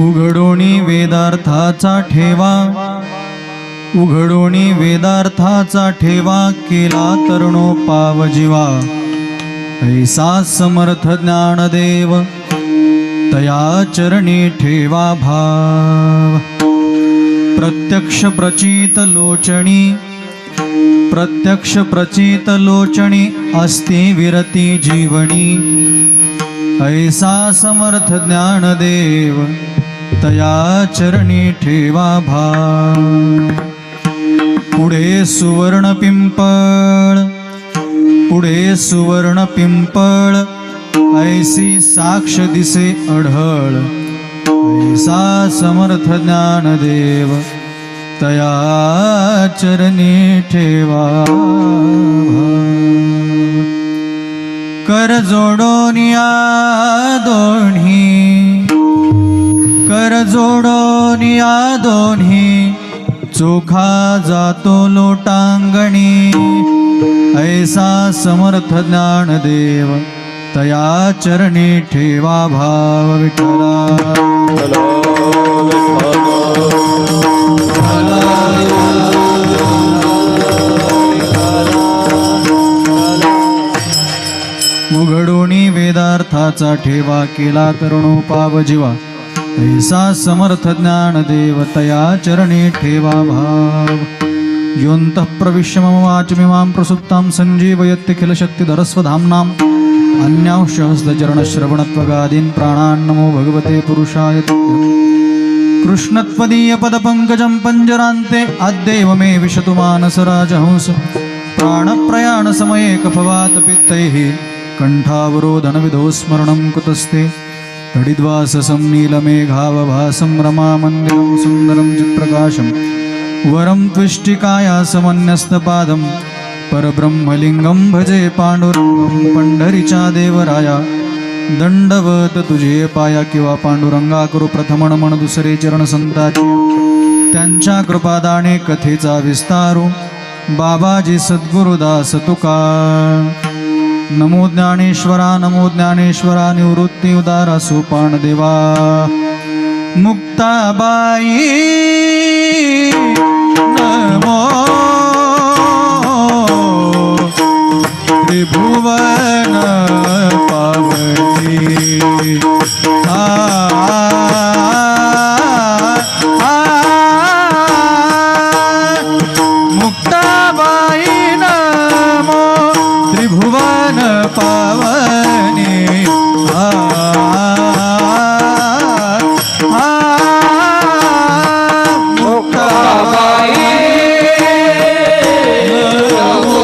उघडोनी वेदार्थाचा ठेवा, उघडोनी वेदार्थाचा ठेवा, केला तरुणोपाव जीवा. ऐसा समर्थ ज्ञानदेव, तया चरणी ठेवा भाव. प्रत्यक्ष प्रचित लोचणी, प्रत्यक्ष प्रचित लोचणी, अस्ति विरती जीवनी. ऐसा समर्थ ज्ञानदेव, तया चरणी ठेवा भाव. पुढे सुवर्ण पिंपळ, पुढे सुवर्ण पिंपळ, ऐसी साक्ष दिसे अढळ. ऐसा समर्थ ज्ञानदेव, तया चरणी ठेवा भाव. कर जोडोनिया दोन्ही, कर जोडोनिया दोन्ही, चोखा जातो लोटांगणी. ऐसा समर्थ ज्ञानदेव, तया चरणी ठेवा भाव. विठ्ठला उघडोनी वेदार्थाचा ठेवा, केला तरुणोपाव जीवा. ऐसा समर्थ ज्ञानदेव, तया चरणी ठेवा भाव. योऽन्तः प्रविश्य मम वाचमिमां प्रसुप्तां सञ्जीवयत्यखिलशक्तिधरस्वधाम्नाम्. अन्यांशहस्तचरणश्रवणत्वगादीन् प्राणान् नमो भगवते पुरुषाय तुभ्यम्. कृष्णत्वदीयपदपङ्कजं पञ्जरान्ते अद्यैव मे विशतु मानसराजहंस. प्राणप्रयाणसमये कफवातपित्तैः कण्ठावरोधनविधौ स्मरणं कुतस्ते. घटिद्वाससं नीलमेघावभासं रमामन्दिरं सुन्दरं चित्प्रकाशं. वरं त्विष्टिकायासमन्यस्तपादं परब्रह्मलिङ्गं भजे पांडुरंगं. पंढरीच्या देवराया दंडवत तुझे पाया, किंवा पांडुरंगा करू प्रथम नमन दुसरे चरण संताचे. त्यांच्या कृपादाने कथेचा विस्तारू, बाबाजी सद्गुरुदास तुका. नमो ज्ञानेश्वरा, नमो ज्ञानेश्वरा, निवृत्ती उदारा सोपान देवा. मुक्ताबाई नमो, त्रिभुवन पावनी. मुक्ताबाई नमो, त्रिभुवन पावनी. मुक्ताबाई नमो,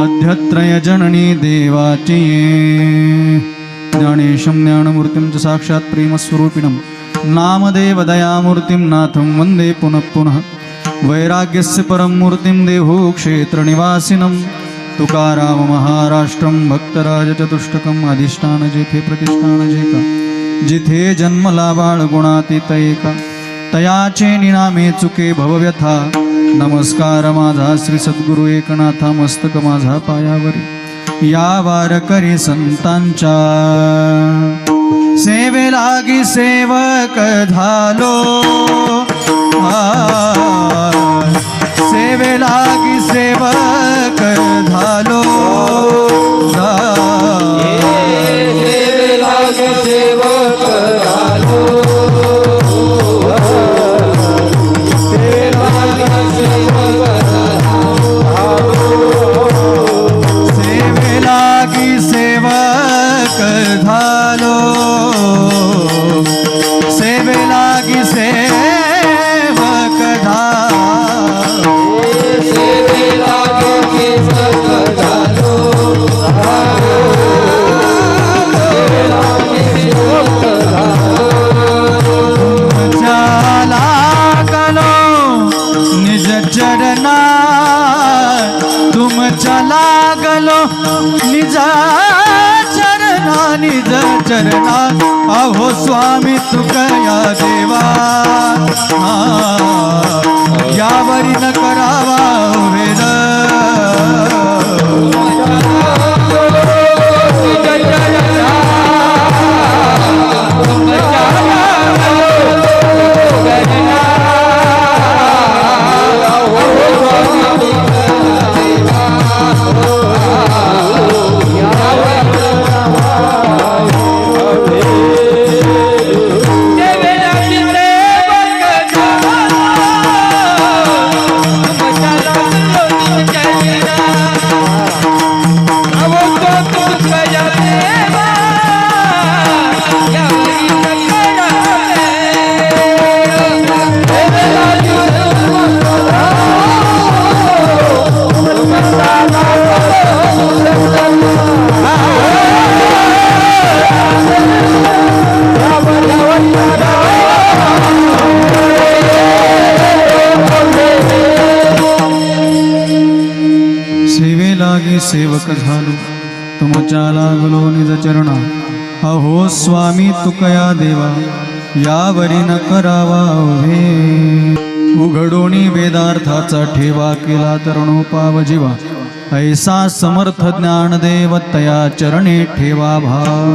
अध्यत्रयजननी देवाची ज्ञानेशं ज्ञानमूर्तिं च साक्षात् प्रेमस्वरूपिणं नामदेव दयामूर्तिं नाथं वन्दे पुनः पुनः वैराग्यस्य परं मूर्तिं देहु क्षेत्रनिवासिनं तुकाराम महाराष्ट्रं भक्तराजचतुष्टकम् अधिष्ठान जेथे प्रतिष्ठान जेका जिथे जन्मला बाळ गुणातीत एका तयाचे निनामे चुके भवव्यथा नमस्कार माझा श्री सद्गुरु एकनाथा मस्तक माझा पायावरी या वारकरी संतांच्या सेवे लागी सेवक झालो सेवे लागी सेवक झालो सेवे लागी सेवक झालो सेवे लागी सेवक झालो सेवे लागी सेवक झालो सेवे लागी सेवक झालो सेवे लागी सेवक झाला लागलो निज चरणा तुमच्या लागलो निज चरणा अहो स्वामी तुकया देवा यावरी न करावा वेद सेवक झालो तुमच्या लागलो निज चरणा अहो स्वामी तुकया देवा यावरी न करावा उभे उघडोनी वेदार्थाचा ठेवा केला तरुणोपाव जीवा ऐसा समर्थ ज्ञानदेव तया चरणे ठेवा भाव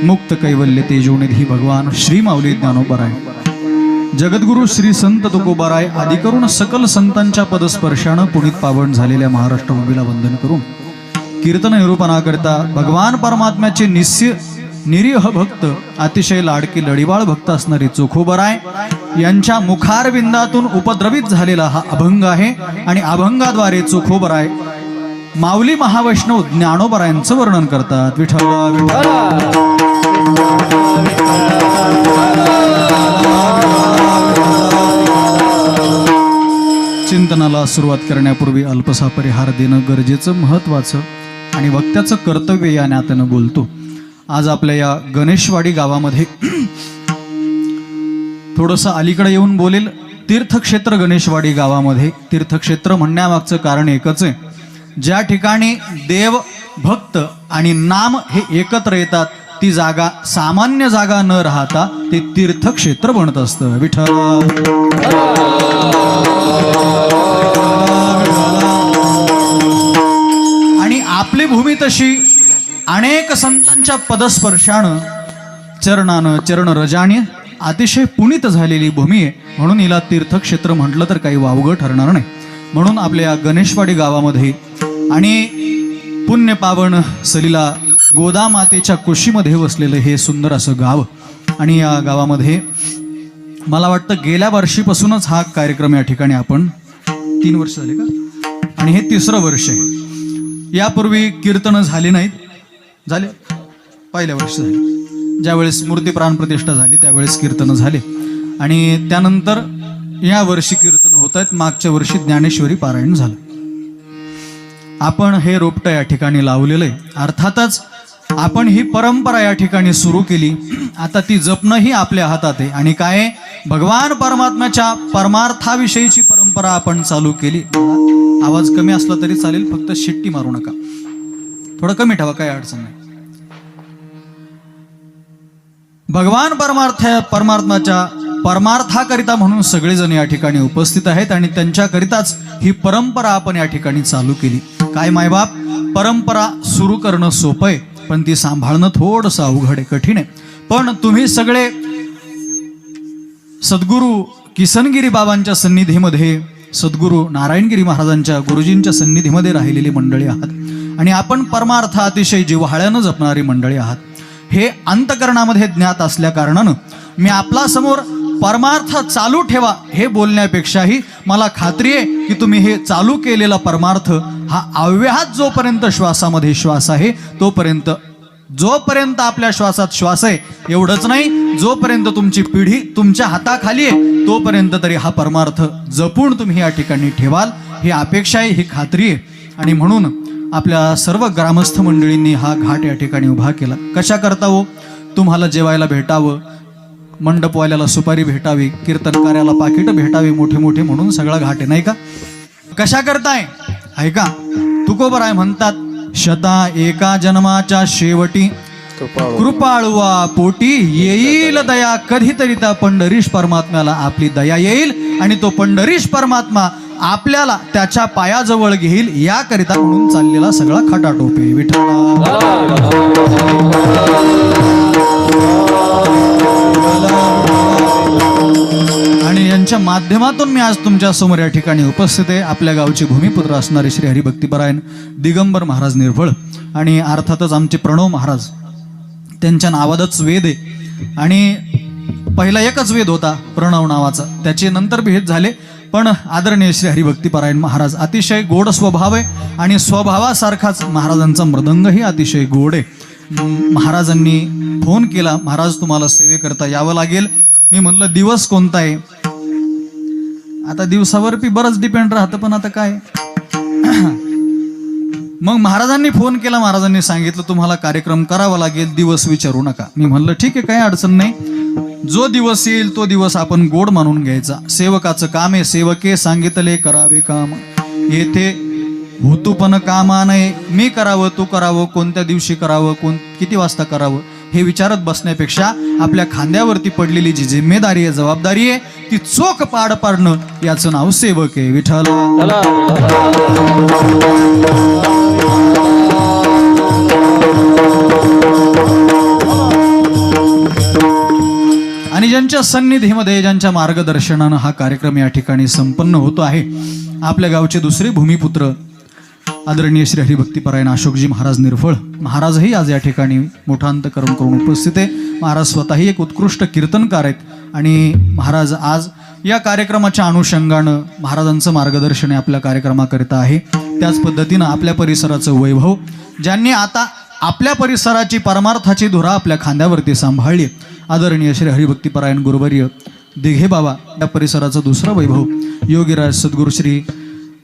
मुक्त कैवल्य तेजोनिधी भगवान श्री माऊली ज्ञानोबराय जगद्गुरु श्री संत तुकोबाराय आदी करून सकल संतांच्या पदस्पर्शानं पुनीत पावन झालेल्या महाराष्ट्र भूमीला वंदन करून कीर्तन निरूपणा करता भगवान परमात्म्याचे निरीह भक्त अतिशय लाडकी लढीवाळ भक्त असणारी चोखोबराय यांच्या मुखारविंदातून उपद्रवित झालेला हा अभंग आहे आणि अभंगाद्वारे चोखोबराय माऊली महावैष्णव ज्ञानोबरायांचं वर्णन करतात. विठ्ठला विठ्ठला चिंतनाला सुरुवात करण्यापूर्वी अल्पसा परिहार देणं गरजेचं महत्त्वाचं आणि वक्त्याचं कर्तव्य या नात्यानं बोलतो. आज आपल्या या गणेशवाडी गावामध्ये थोडंसं अलीकडे येऊन बोलेल. तीर्थक्षेत्र गणेशवाडी गावामध्ये तीर्थक्षेत्र म्हणण्यामागचं कारण एकच आहे, ज्या ठिकाणी देव भक्त आणि नाम हे एकत्र येतात ती जागा सामान्य जागा न राहता ते तीर्थक्षेत्र बनत असतं. विठ्ठल आणि आपली भूमी तशी अनेक संतांच्या पदस्पर्शानं चरणानं चरणरजाने अतिशय पुनीत झालेली भूमी आहे, म्हणून हिला तीर्थक्षेत्र म्हटलं तर काही वावगं ठरणार नाही. म्हणून आपल्या गणेशवाडी गावामध्ये आणि पुण्यपावन सलीला गोदामातेच्या कुशीमध्ये वसलेलं हे सुंदर असं गाव आणि या गावामध्ये मला वाटतं गेल्या वर्षीपासूनच हा कार्यक्रम या ठिकाणी आपण 3 वर्ष झाले का आणि हे 3रं वर्ष आहे. यापूर्वी कीर्तन झाली नाहीत, झाले पहिल्या वर्षी झाले, ज्यावेळेस मूर्ती प्राणप्रतिष्ठा झाली त्यावेळेस कीर्तन झाले आणि त्यानंतर या वर्षी कीर्तन होत आहेत. मागच्या वर्षी ज्ञानेश्वरी पारायण झालं. आपण हे रोपटं या ठिकाणी लावलेलं आहे. अर्थातच आपण ही परंपरा या ठिकाणी सुरू केली. आता ती जपणंही आपल्या हातात आहे. आणि काय, भगवान परमात्म्याच्या परमार्थाविषयीची परंपरा आपण चालू केली. आवाज कमी असला तरी चालेल, फक्त शिट्टी मारू नका, थोडं कमी ठेवा, काही अडचण नाही. भगवान परमात्म्याच्या परमार्थाकरिता म्हणून सगळेजण या ठिकाणी उपस्थित आहेत आणि त्यांच्याकरिताच ही परंपरा आपण या ठिकाणी चालू केली. काय मायबाप, परंपरा सुरू करणं सोपं आहे, पण ती सांभाळणं थोडंसं अवघड आहे, कठीण आहे. पण तुम्ही सगळे सद्गुरू किसनगिरी बाबांच्या सन्निधीमध्ये, सद्गुरू नारायणगिरी महाराजांच्या गुरुजींच्या सन्निधीमध्ये राहिलेली मंडळी आहात आणि आपण परमार्थ अतिशय जिव्हाळ्यानं जपणारी मंडळी आहात. हे अंतकरणामध्ये ज्ञात असल्या कारणानं मी आपला समोर परमार्थ चालू ठेवा हे बोलण्यापेक्षाही मला खात्री आहे की तुम्ही हे चालू केलेला परमार्थ हा अव्याहत जोपर्यंत श्वासामध्ये श्वास आहे तोपर्यंत, जोपर्यंत आपल्या श्वासात श्वास आहे एवढंच नाही, जोपर्यंत तुमची पिढी तुमच्या हाताखाली आहे तोपर्यंत तरी हा परमार्थ जपून तुम्ही या ठिकाणी ठेवाल ही अपेक्षा आहे, ही खात्री आहे. आणि म्हणून आपल्या सर्व ग्रामस्थ मंडळींनी हा घाट या ठिकाणी उभा केला. कशा करता हो, तुम्हाला जेवायला भेटावं, मंडपवाल्याला सुपारी भेटावी, कीर्तनकार्याला पाकिटं भेटावी मोठे मोठे, म्हणून सगळा घाट आहे, नाही का? कशा करताय ऐका, तुकोबराय म्हणतात, शता एका जन्माच्या शेवटी कृपाळुवा पोटी येईल दया, कधीतरी त्या पंढरीश परमात्म्याला आपली दया येईल आणि तो पंढरीश परमात्मा आपल्याला त्याच्या पायाजवळ घेईल, याकरिता म्हणून चाललेला सगळा खटाटोपे विठ्ठला. आणि यांच्या माध्यमातून मी आज तुमच्या समोर या ठिकाणी उपस्थित आहे. आपल्या गावचे भूमिपुत्र असणारे श्री हरिभक्तीपरायण दिगंबर महाराज निर्भळ आणि अर्थातच आमचे प्रणव महाराज, त्यांच्या नावातच वेद आहे आणि पहिला एकच वेद होता प्रणव नावाचा, त्याचे नंतर भेद झाले. पण आदरणीय श्री हरिभक्तीपरायण महाराज अतिशय गोड स्वभाव आहे आणि स्वभावासारखाच महाराजांचा मृदंगही अतिशय गोड आहे. महाराजांनी फोन केला, महाराज तुम्हाला सेवेकरता यावं लागेल. मी म्हणलं दिवस कोणता आहे, आता दिवसावर बी बरंच डिपेंड राहतं, पण आता काय. मग महाराजांनी फोन केला, महाराजांनी सांगितलं तुम्हाला कार्यक्रम करावा लागेल, दिवस विचारू नका. मी म्हणलं ठीक आहे, काही अडचण नाही, जो दिवस येईल तो दिवस आपण गोड मानून घ्यायचा. सेवकाचं काम आहे, सेवके सांगितले करावे काम, येथे हुतूपण कामा नये. मी करावं, तू करावं, कोणत्या दिवशी करावं, किती वाजता करावं हे विचारत बसण्यापेक्षा आपल्या खांद्यावरती पडलेली जी जिम्मेदारी आहे, जबाबदारी आहे, ती चोख पार पाडणं याचं नाव सेवक आहे विठ्ठल. आणि ज्यांच्या सन्निधीमध्ये, ज्यांच्या मार्गदर्शनानं हा कार्यक्रम या ठिकाणी संपन्न होतो आहे, आपल्या गावचे दुसरे भूमिपुत्र आदरणीय श्री हरिभक्तीपरायण अशोकजी महाराज निर्फळ महाराजही आज या ठिकाणी मोठा अंतकरण करून उपस्थित आहे. महाराज स्वतःही एक उत्कृष्ट कीर्तनकार आहेत आणि महाराज आज या कार्यक्रमाच्या अनुषंगानं महाराजांचं मार्गदर्शन आपल्या कार्यक्रमाकरिता आहे. त्याच पद्धतीनं आपल्या परिसराचं वैभव, ज्यांनी आता आपल्या परिसराची परमार्थाची धुरा आपल्या खांद्यावरती सांभाळली, आदरणीय श्री हरिभक्तीपरायण गुरुवर्य दिघे बाबा, या परिसराचं दुसरं वैभव योगीराज सद्गुरू श्री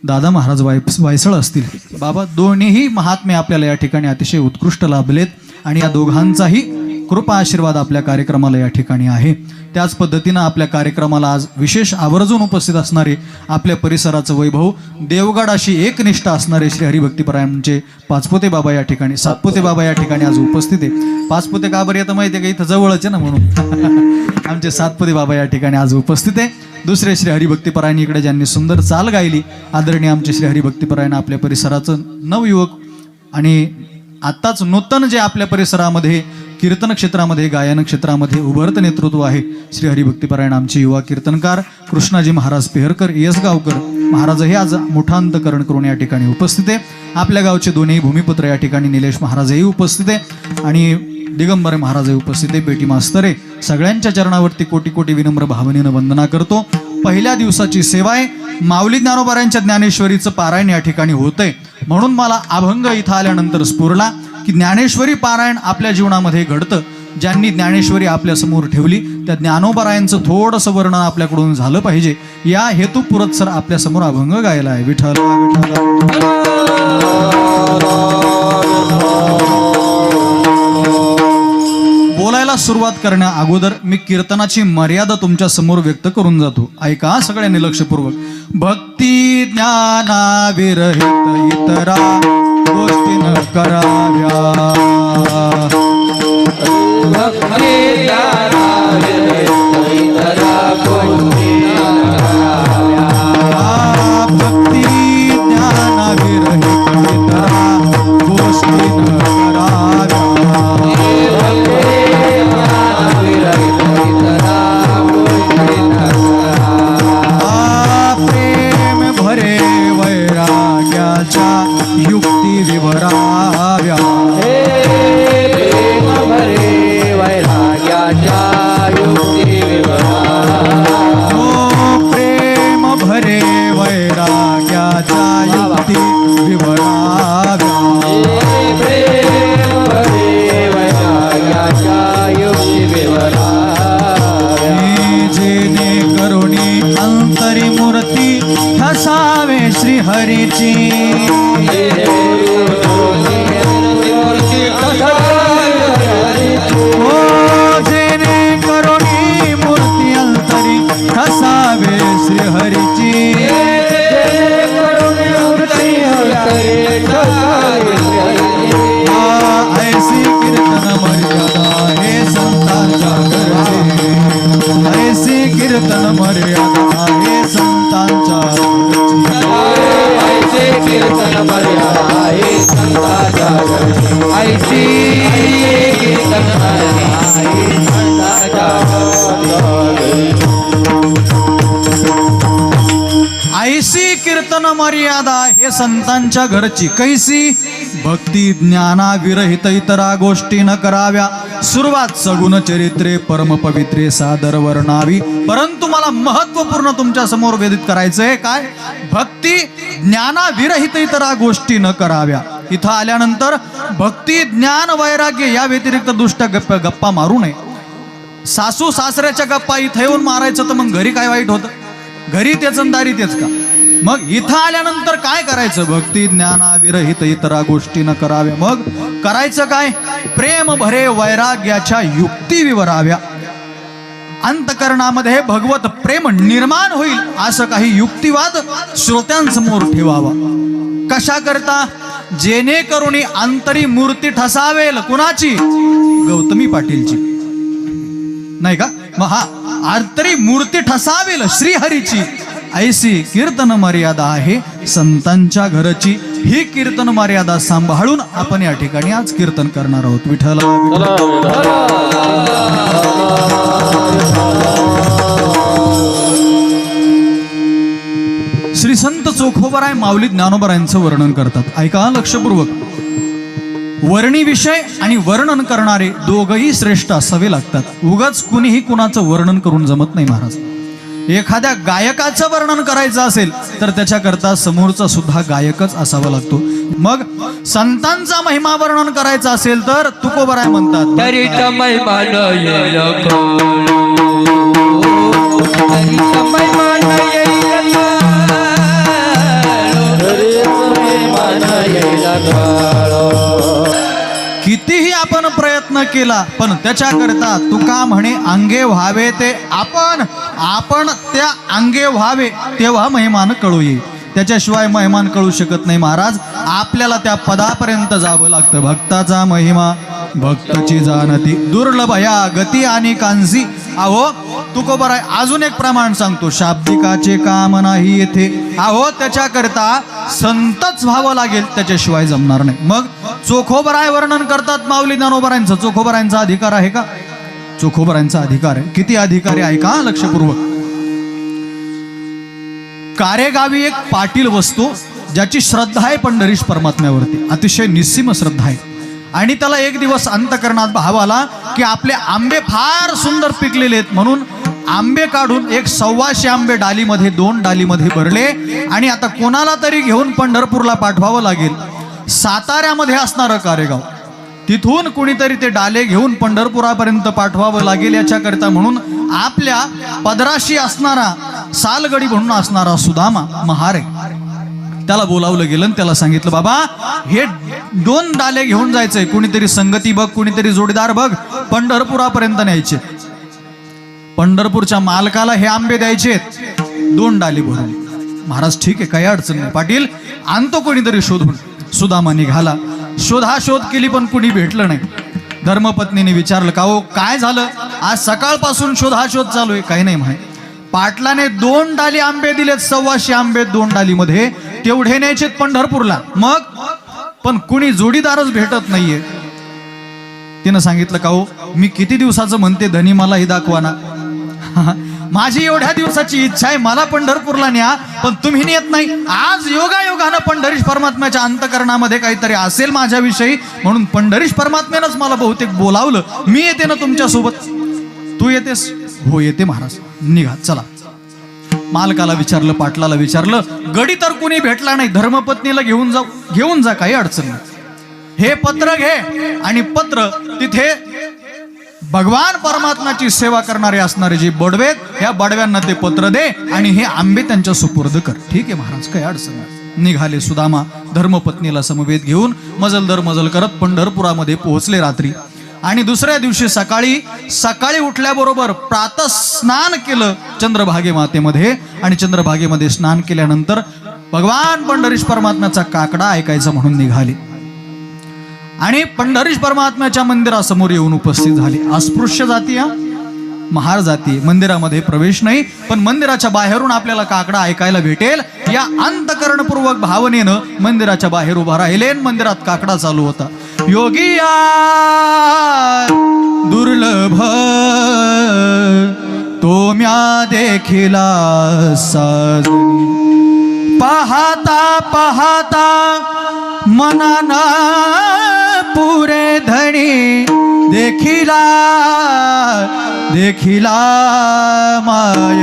दादा महाराज वायसळ असतील. बाबा, दोन्हीही महात्मे आपल्याला या ठिकाणी अतिशय उत्कृष्ट लाभलेत आणि या दोघांचाही कृपा आशीर्वाद आपल्या कार्यक्रमाला या ठिकाणी आहे. त्याच पद्धतीनं आपल्या कार्यक्रमाला आज विशेष आवर्जून उपस्थित असणारे आपल्या परिसराचं वैभव, देवगडाशी एकनिष्ठ असणारे श्री हरिभक्तीपरायणचे पाचपोते बाबा या ठिकाणी, सातपोते बाबा या ठिकाणी आज उपस्थित आहे. पाचपोते का बरं येतं माहिती आहे का, इथं जवळच आहे ना म्हणून. आमचे सातपोते बाबा या ठिकाणी आज उपस्थित आहे. दुसरे श्री हरिभक्तीपरायण इकडे ज्यांनी सुंदर चाल गायली, आदरणीय आमचे श्री हरिभक्तीपरायण आपल्या परिसराचं नवयुवक आणि आत्ताच नूतन जे आपल्या परिसरामध्ये कीर्तन क्षेत्रामध्ये, गायन क्षेत्रामध्ये उभरतं नेतृत्व आहे, श्री हरिभक्तीपरायण आमचे युवा कीर्तनकार कृष्णाजी महाराज पेहरकर येसगावकर महाराजही आज मोठा अंतकरण करून या ठिकाणी उपस्थित आहे. आपल्या गावचे दोन्ही भूमिपुत्र या ठिकाणी निलेश महाराजही उपस्थित आहे आणि दिगंबर महाराजही उपस्थित आहे. बेटी मास्तर आहे. सगळ्यांच्या चरणावरती कोटी कोटी विनम्र भावनेनं वंदना करतो. पहिल्या दिवसाची सेवा आहे. माऊली ज्ञानोबारांच्या ज्ञानेश्वरीचं पारायण या ठिकाणी होतंय, म्हणून मला अभंग इथं आल्यानंतर स्फुरला की ज्ञानेश्वरी पारायण आपल्या जीवनामध्ये घडतं. ज्यांनी ज्ञानेश्वरी आपल्या समोर ठेवली त्या ज्ञानोबारायांचं थोडंसं वर्णन आपल्याकडून झालं पाहिजे, या हेतू पुरस्सर आपल्या समोर अभंग गायला आहे. विठ्ठल विठ्ठल सुरुवात करण्या अगोदर मी कीर्तनाची मर्यादा तुमच्या समोर व्यक्त करून जातो. ऐका सगळ्यांनी लक्षपूर्वक. भक्ती ज्ञाना विरहित इतरा गोष्टी न कराव्या. भक्ती ज्ञाना विरहित इतरा गोष्टी न कराव्या. भक्ती ज्ञाना विरहित इतरा गोष्टी न कराव्या. प्रेम भरे वैराग्याच्या युक्ती विवराव्या. प्रेम भरे वैराग्याच्या युक्ती विवराव्या. प्रेम भरे वैराग्याच्या युक्ती विवराव्या. प्रेम भरे वैराग्याच्या युक्ती विवराव्या. जेणे करुणी अंतरी मूर्ती ठसावे श्रीहरीची. जेणे करुणी मूर्ती अंतरी ठसावे श्रीहरीची. ऐसी कीर्तन मर्यादा हे संतांच्या घरची. ऐसी कीर्तन मर्यादा हे संतांच्या घरची. ऐसे कीर्तन मर्यादा हे संतांच्या घरची. ऐसी कीर्तन मर्यादा हे संतांच्या घरची. ऐसी कीर्तन मर्यादा हे संतांच्या घरची. कैसी? भक्ती ज्ञाना विरहित इतरा गोष्टी न कराव्या. सुरुवात सगुण चरित्रे परमपवित्रे सादर वर्णावी. परंतु मला महत्वपूर्ण तुमच्या समोर वेदित करायचंय काय? भक्ती ज्ञाना विरहित इतरा गोष्टी न कराव्या. इथं आल्यानंतर भक्ती ज्ञान वैराग्य या व्यतिरिक्त दुष्ट गप्पा मारू नये. सासू सासऱ्याच्या गप्पा इथं येऊन मारायचं तर मग घरी काय वाईट होतं? घरी तेच आणि दारी तेच का? मग इथं आल्यानंतर काय करायचं? भक्ती ज्ञाना विरहित इतरा गोष्टी न कराव्या. मग करायचं काय? प्रेम भरे वैराग्याच्या युक्ती विवराव्या. अंतकरणामध्ये भगवत प्रेम निर्माण होईल असं काही युक्तिवाद श्रोत्यांसमोर ठेवावा. कशा करता? जेणेकरून अंतरी मूर्ती ठसावेल. कुणाची? गौतमी पाटीलची, नाही का? मग हा अंतरी मूर्ती ठसावेल श्रीहरीची. ऐसी कीर्तन मर्यादा आहे संतांच्या घरची. ही कीर्तन मर्यादा सांभाळून आपण या ठिकाणी आज कीर्तन करणार आहोत. विठ्ठल श्री संत चोखोबराय माऊली ज्ञानोबरायांचं वर्णन करतात. ऐका लक्षपूर्वक. वर्णी विषय आणि वर्णन करणारे दोघही श्रेष्ठ असावे लागतात. उगाच कुणीही कुणाचं वर्णन करून जमत नाही महाराज. एखाद्या गायकाचं वर्णन करायचं असेल तर त्याच्याकरता समोरचा सुद्धा गायकच असावा लागतो. मग संतांचा महिमा वर्णन करायचा असेल तर तुकोबराय म्हणतात, तरीचा महिमा न येईल तरीचा महिमा न येईल कितीही आपण प्रयत्न केला पण त्याच्याकरता तुका म्हणे अंगे व्हावे ते आपण त्या अंगे व्हावे तेव्हा महिमान कळू येईल. त्याच्याशिवाय महिमान कळू शकत नाही महाराज. आपल्याला त्या पदापर्यंत जावं लागतं. भक्ताचा महिमा भक्तची जाणती दुर्लभ या गती आणि कांसी. अहो तुकोबराय अजून एक प्रमाण सांगतो, शाब्दिकाचे काम नाही येथे. अहो त्याच्याकरता संतच व्हावं लागेल, त्याच्याशिवाय जमणार नाही. मग चोखोबराय वर्णन करतात माऊली ज्ञानोबरायांचं. चोखोबरायांचा अधिकार आहे का? चोखोबरायांचा अधिकार आहे. किती अधिकारी आहे का? लक्षपूर्वक. कारेगावी एक पाटील बसतो ज्याची श्रद्धा आहे पंढरीश परमात्म्यावरती, अतिशय निस्सीम श्रद्धा आहे. आणि त्याला एक दिवस अंतकरणात भाव आला की आपले आंबे फार सुंदर पिकलेले आहेत म्हणून आंबे काढून 125 आंबे डालीमध्ये 2 डालीमध्ये भरले आणि आता कोणाला तरी घेऊन पंढरपूरला पाठवावं लागेल. साताऱ्यामध्ये असणारं कारेगाव, तिथून कुणीतरी ते डाले घेऊन पंढरपुरापर्यंत पाठवावं लागेल याच्याकरिता म्हणून आपल्या पदराशी असणारा सालगडी म्हणून असणारा सुदामा महार आहे. त्याला बोलावलं गेलं आणि त्याला सांगितलं, बाबा हे 2 डाले घेऊन जायचंय, कुणीतरी संगती बघ, कुणीतरी जोडीदार बघ, पंढरपुरापर्यंत न्यायचे. पंढरपूरच्या मालकाला हे आंबे द्यायचे 2 डाली भरून. महाराज ठीक आहे, काही अडचण नाही पाटील, आणतो कोणीतरी शोधून. सुदामा निघाला, शोधाशोध केली पण कुणी भेटलं नाही. धर्मपत्नीने विचारलं, का हो काय झालं, आज सकाळपासून शोधाशोध चालू आहे. काही नाही म्हणे, पाटलाने 2 डाली आंबे दिलेत, 125 आंबे 2 डालीमध्ये, तेवढे न्यायचे पंढरपूरला. मग पण कुणी जोडीदारच भेटत नाहीये. तिनं सांगितलं, का हो मी किती दिवसाचं म्हणते धनी, मला ही दाखवा ना. माझी एवढ्या दिवसाची इच्छा आहे, मला पंढरपूरला न्या, पण तुम्ही नेत नाही. आज योगायोगानं पंढरीश परमात्म्याच्या अंतकरणामध्ये काहीतरी असेल माझ्याविषयी, म्हणून पंढरीश परमात्म्यानंच मला बहुतेक बोलावलं. मी येते ना तुमच्या सोबत. तू येतेस? हो येते महाराज. निघा चला. मालकाला विचारलं, पाटलाला विचारलं, गडी तर कुणी भेटला नाही. धर्मपत्नीला घेऊन जा, काही अडचण नाही. हे पत्र घे आणि पत्र तिथे भगवान परमात्म्याची सेवा करणारे असणारे जे बडवेत, ह्या बडव्यांना ते पत्र दे आणि हे आंबे त्यांच्या सुपूर्द कर. ठीक आहे महाराज, काही अडचण नाही. निघाले सुदामा धर्मपत्नीला समवेत घेऊन मजल करत पंढरपुरामध्ये पोहोचले रात्री. आणि दुसऱ्या दिवशी सकाळी उठल्याबरोबर प्रातः स्नान केलं चंद्रभागे मातेमध्ये. आणि चंद्रभागेमध्ये स्नान केल्यानंतर भगवान पंढरीश परमात्म्याचा काकडा ऐकायचा म्हणून निघाले. आणि पंढरीश परमात्म्याच्या मंदिरासमोर येऊन उपस्थित झाले. अस्पृश्य जाती, महार जाती, मंदिरामध्ये प्रवेश नाही, पण मंदिराच्या बाहेरून आपल्याला काकडा ऐकायला भेटेल या अंतकरणपूर्वक भावनेनं मंदिराच्या बाहेर उभा राहिले. मंदिरात काकडा चालू होता. योगिया दुर्लभ तो म्या देखिला साजनी, पाहता पाहता मनाना पुरे धणी, देखिला माय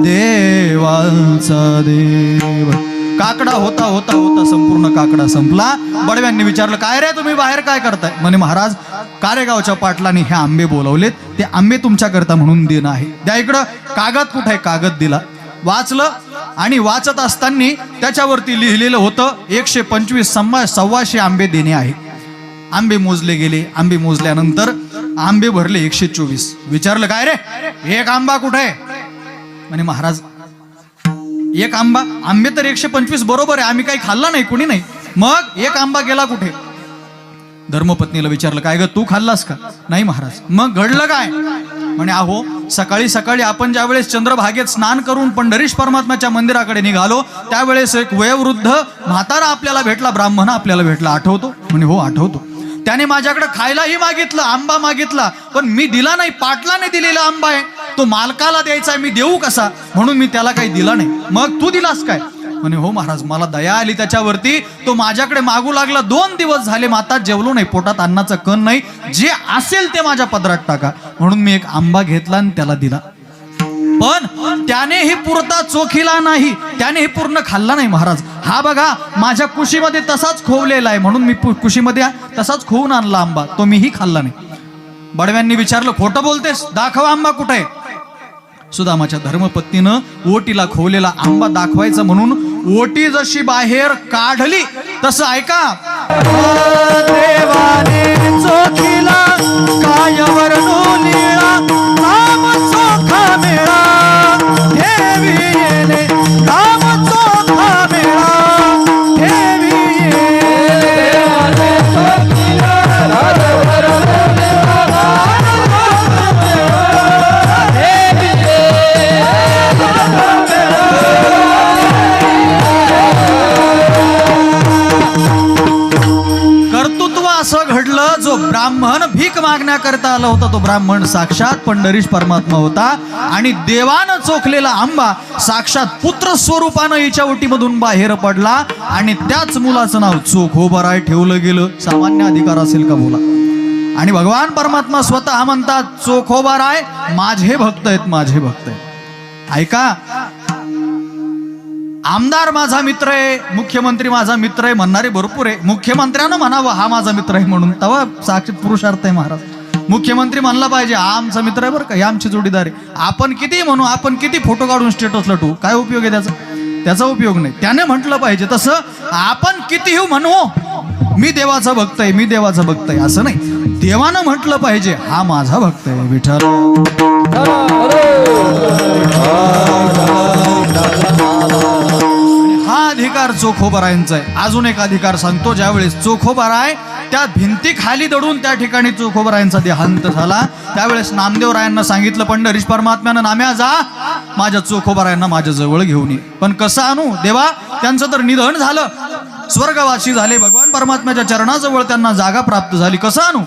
देवांचा देव. काकडा होता होता होता संपूर्ण काकडा संपला. बडव्यांनी विचारलं, काय रे तुम्ही बाहेर काय करताय? म्हणे महाराज कारेगावच्या पाटलांनी हे आंबे बोलवलेत, ते आंबे तुमच्याकरता म्हणून देणं आहे. द्या इकडं. कागद कुठे आहे? कागद दिला. वाचलं आणि वाचत असताना त्याच्यावरती लिहिलेलं होतं 125 125 आंबे देणे आहे. आंबे मोजले गेले. आंबे मोजल्यानंतर आंबे भरले 124. विचारलं, काय रे एक आंबा कुठे आहे? म्हणे महाराज एक आंबे तर 125 बरोबर आहे, आम्ही काही खाल्ला नाही, कुणी नाही. मग एक आंबा गेला कुठे? धर्मपत्नीला विचारलं, काय ग तू खाल्लास का? नाही महाराज. मग घडलं काय? म्हणे अहो सकाळी आपण ज्यावेळेस चंद्रभागेत स्नान करून पंढरीश परमात्म्याच्या मंदिराकडे निघालो, त्यावेळेस एक वयोवृद्ध म्हातारा आपल्याला भेटला, ब्राह्मण आपल्याला भेटला, आठवतो? म्हणे हो आठवतो. त्याने माझ्याकडे खायलाही मागितलं, आंबा मागितला, पण मी दिला नाही. पाटलाने दिलेला आंबा आहे, तो मालकाला द्यायचा आहे, मी देऊ कसा? म्हणून मी त्याला काही दिला नाही. मग तू दिलास काय? म्हणे हो महाराज, मला दया आली त्याच्यावरती, तो माझ्याकडे मागू लागला. 2 दिवस झाले माता जेवलो नाही, पोटात अन्नाचा कण नाही, जे असेल ते माझ्या पदरात टाका. म्हणून मी एक आंबा घेतला आणि त्याला दिला. पण त्यानेही पुरता चोखीला नाही, त्यानेही पूर्ण खाल्ला नाही महाराज. हा बघा माझ्या कुशीमध्ये तसाच खोवलेला आहे, म्हणून मी कुशीमध्ये तसाच खोवून आणला आंबा, तो मीही खाल्ला नाही. बडव्यांनी विचारलं, खोटं बोलतेस, दाखव आंबा कुठे आहे? सुदामाच्या धर्मपत्नीनं ओटीला खोवलेला आंबा दाखवायचा म्हणून ओटी जशी बाहेर काढली तसं ऐका, देवाने चोखीला काय वर्णू लीळा, नाम चोखा मेळा, देवी येणे नाम चोखा मेळा, देवी असं घडलं. जो ब्राह्मण भीक मागण्याकरता आला होता तो ब्राह्मण साक्षात पंढरीश परमात्मा होता. आणि देवानं चोखलेला आंबा साक्षात पुत्र स्वरूपानं हिच्या ओटीमधून बाहेर पडला. आणि त्याच मुलाचं नाव चोखोबराय ठेवलं गेलं. सामान्य अधिकार असेल का बोला? आणि भगवान परमात्मा स्वतः म्हणतात, चोखोबराय माझे भक्त आहेत, माझे भक्त आहेत. ऐका, आमदार माझा मित्र आहे, मुख्यमंत्री माझा मित्र आहे म्हणणारे भरपूर आहे. मुख्यमंत्र्यानं म्हणावं हा माझा मित्र आहे म्हणून, तेव्हा साक्षात पुरुषार्थ आहे महाराज. मुख्यमंत्री म्हणला पाहिजे हा आमचा मित्र आहे बरं का, हे आमची जोडीदार आहे. आपण किती म्हणू, आपण किती फोटो काढून स्टेटस लटू, काय उपयोग आहे त्याचा? त्याचा उपयोग नाही. त्याने म्हटलं पाहिजे तसं आपण कितीही म्हणू मी देवाचा भक्त आहे, मी देवाचा भक्त आहे, असं नाही. देवानं म्हटलं पाहिजे हा माझा भक्त आहे विठ्ठल. हा अधिकार चोखोबारायांचा आहे. अजून एक अधिकार सांगतो. ज्यावेळेस चोखोबाराय त्या भिंती खाली दडून त्या ठिकाणी चोखोबारायांचा देहांत झाला, त्यावेळेस नामदेवरायांना सांगितलं पंढरीश परमात्म्यानं, नाम्या जा माझ्या चोखोबारायांना माझ्या जवळ घेऊन ये. पण कसं आणू देवा, त्यांचं तर निधन झालं, स्वर्गवासी झाले, भगवान परमात्म्याच्या चरणाजवळ त्यांना जागा प्राप्त झाली, कसं आणू?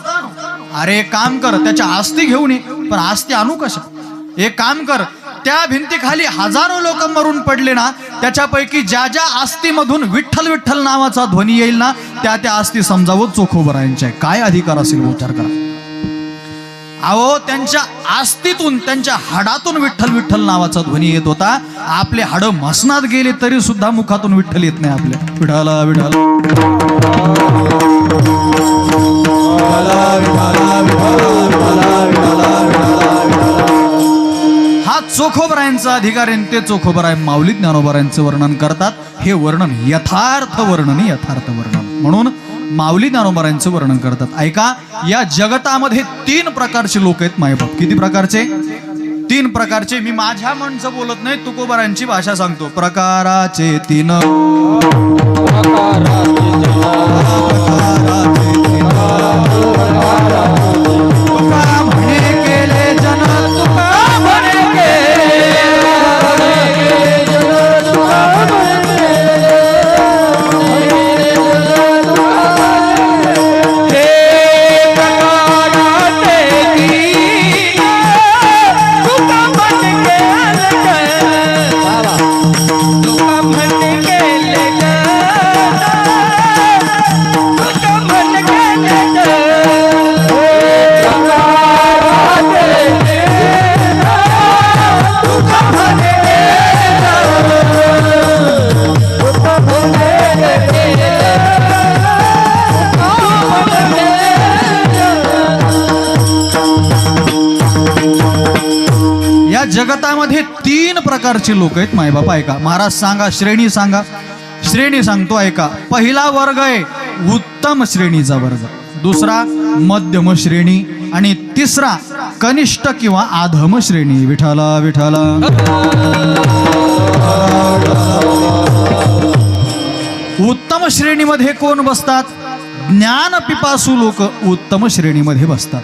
अरे एक काम कर, त्याच्या आस्ती घेऊन ये. पण आस्ती आणू कशा? एक काम कर, त्या भिंतीखाली हजारो लोक मरून पडले ना, त्याच्यापैकी ज्या ज्या आस्तीमधून विठ्ठल विठ्ठल नावाचा ध्वनी येईल ना, त्या त्या आस्ती समजावं चोखोबारायांच्या. काय अधिकार असेल विचार करा. अहो त्यांच्या आस्तीतून, त्यांच्या हाडातून विठ्ठल विठ्ठल नावाचा ध्वनी येत होता. आपले हाड मसनात गेले तरी सुद्धा मुखातून विठ्ठल येत नाही आपल्या. विठाला विठाला हा चोखोबरायांचा अधिकार आहे. ते चोखोबराय माऊली ज्ञानोबरायांचं वर्णन करतात. हे वर्णन यथार्थ वर्णन, यथार्थ वर्णन म्हणून माऊली ज्ञानोबरायांचं वर्णन करतात. ऐका, या जगतामध्ये 3 प्रकारचे लोक आहेत मायबाप. किती प्रकारचे? 3 प्रकारचे. मी माझ्या म्हणचं बोलत नाही, तुकोबारायांची भाषा सांगतो. प्रकाराचे 3. जगतामध्ये 3 प्रकारचे लोक आहेत मायबाप. ऐका, महाराज सांगा, श्रेणी सांगा. श्रेणी सांगतो ऐका. पहिला वर्ग आहे उत्तम श्रेणीचा वर्ग, दुसरा मध्यम श्रेणी आणि तिसरा कनिष्ठ किंवा आधम श्रेणी. विठाला विठाला. उत्तम श्रेणीमध्ये कोण बसतात? ज्ञान पिपासू लोक उत्तम श्रेणीमध्ये बसतात.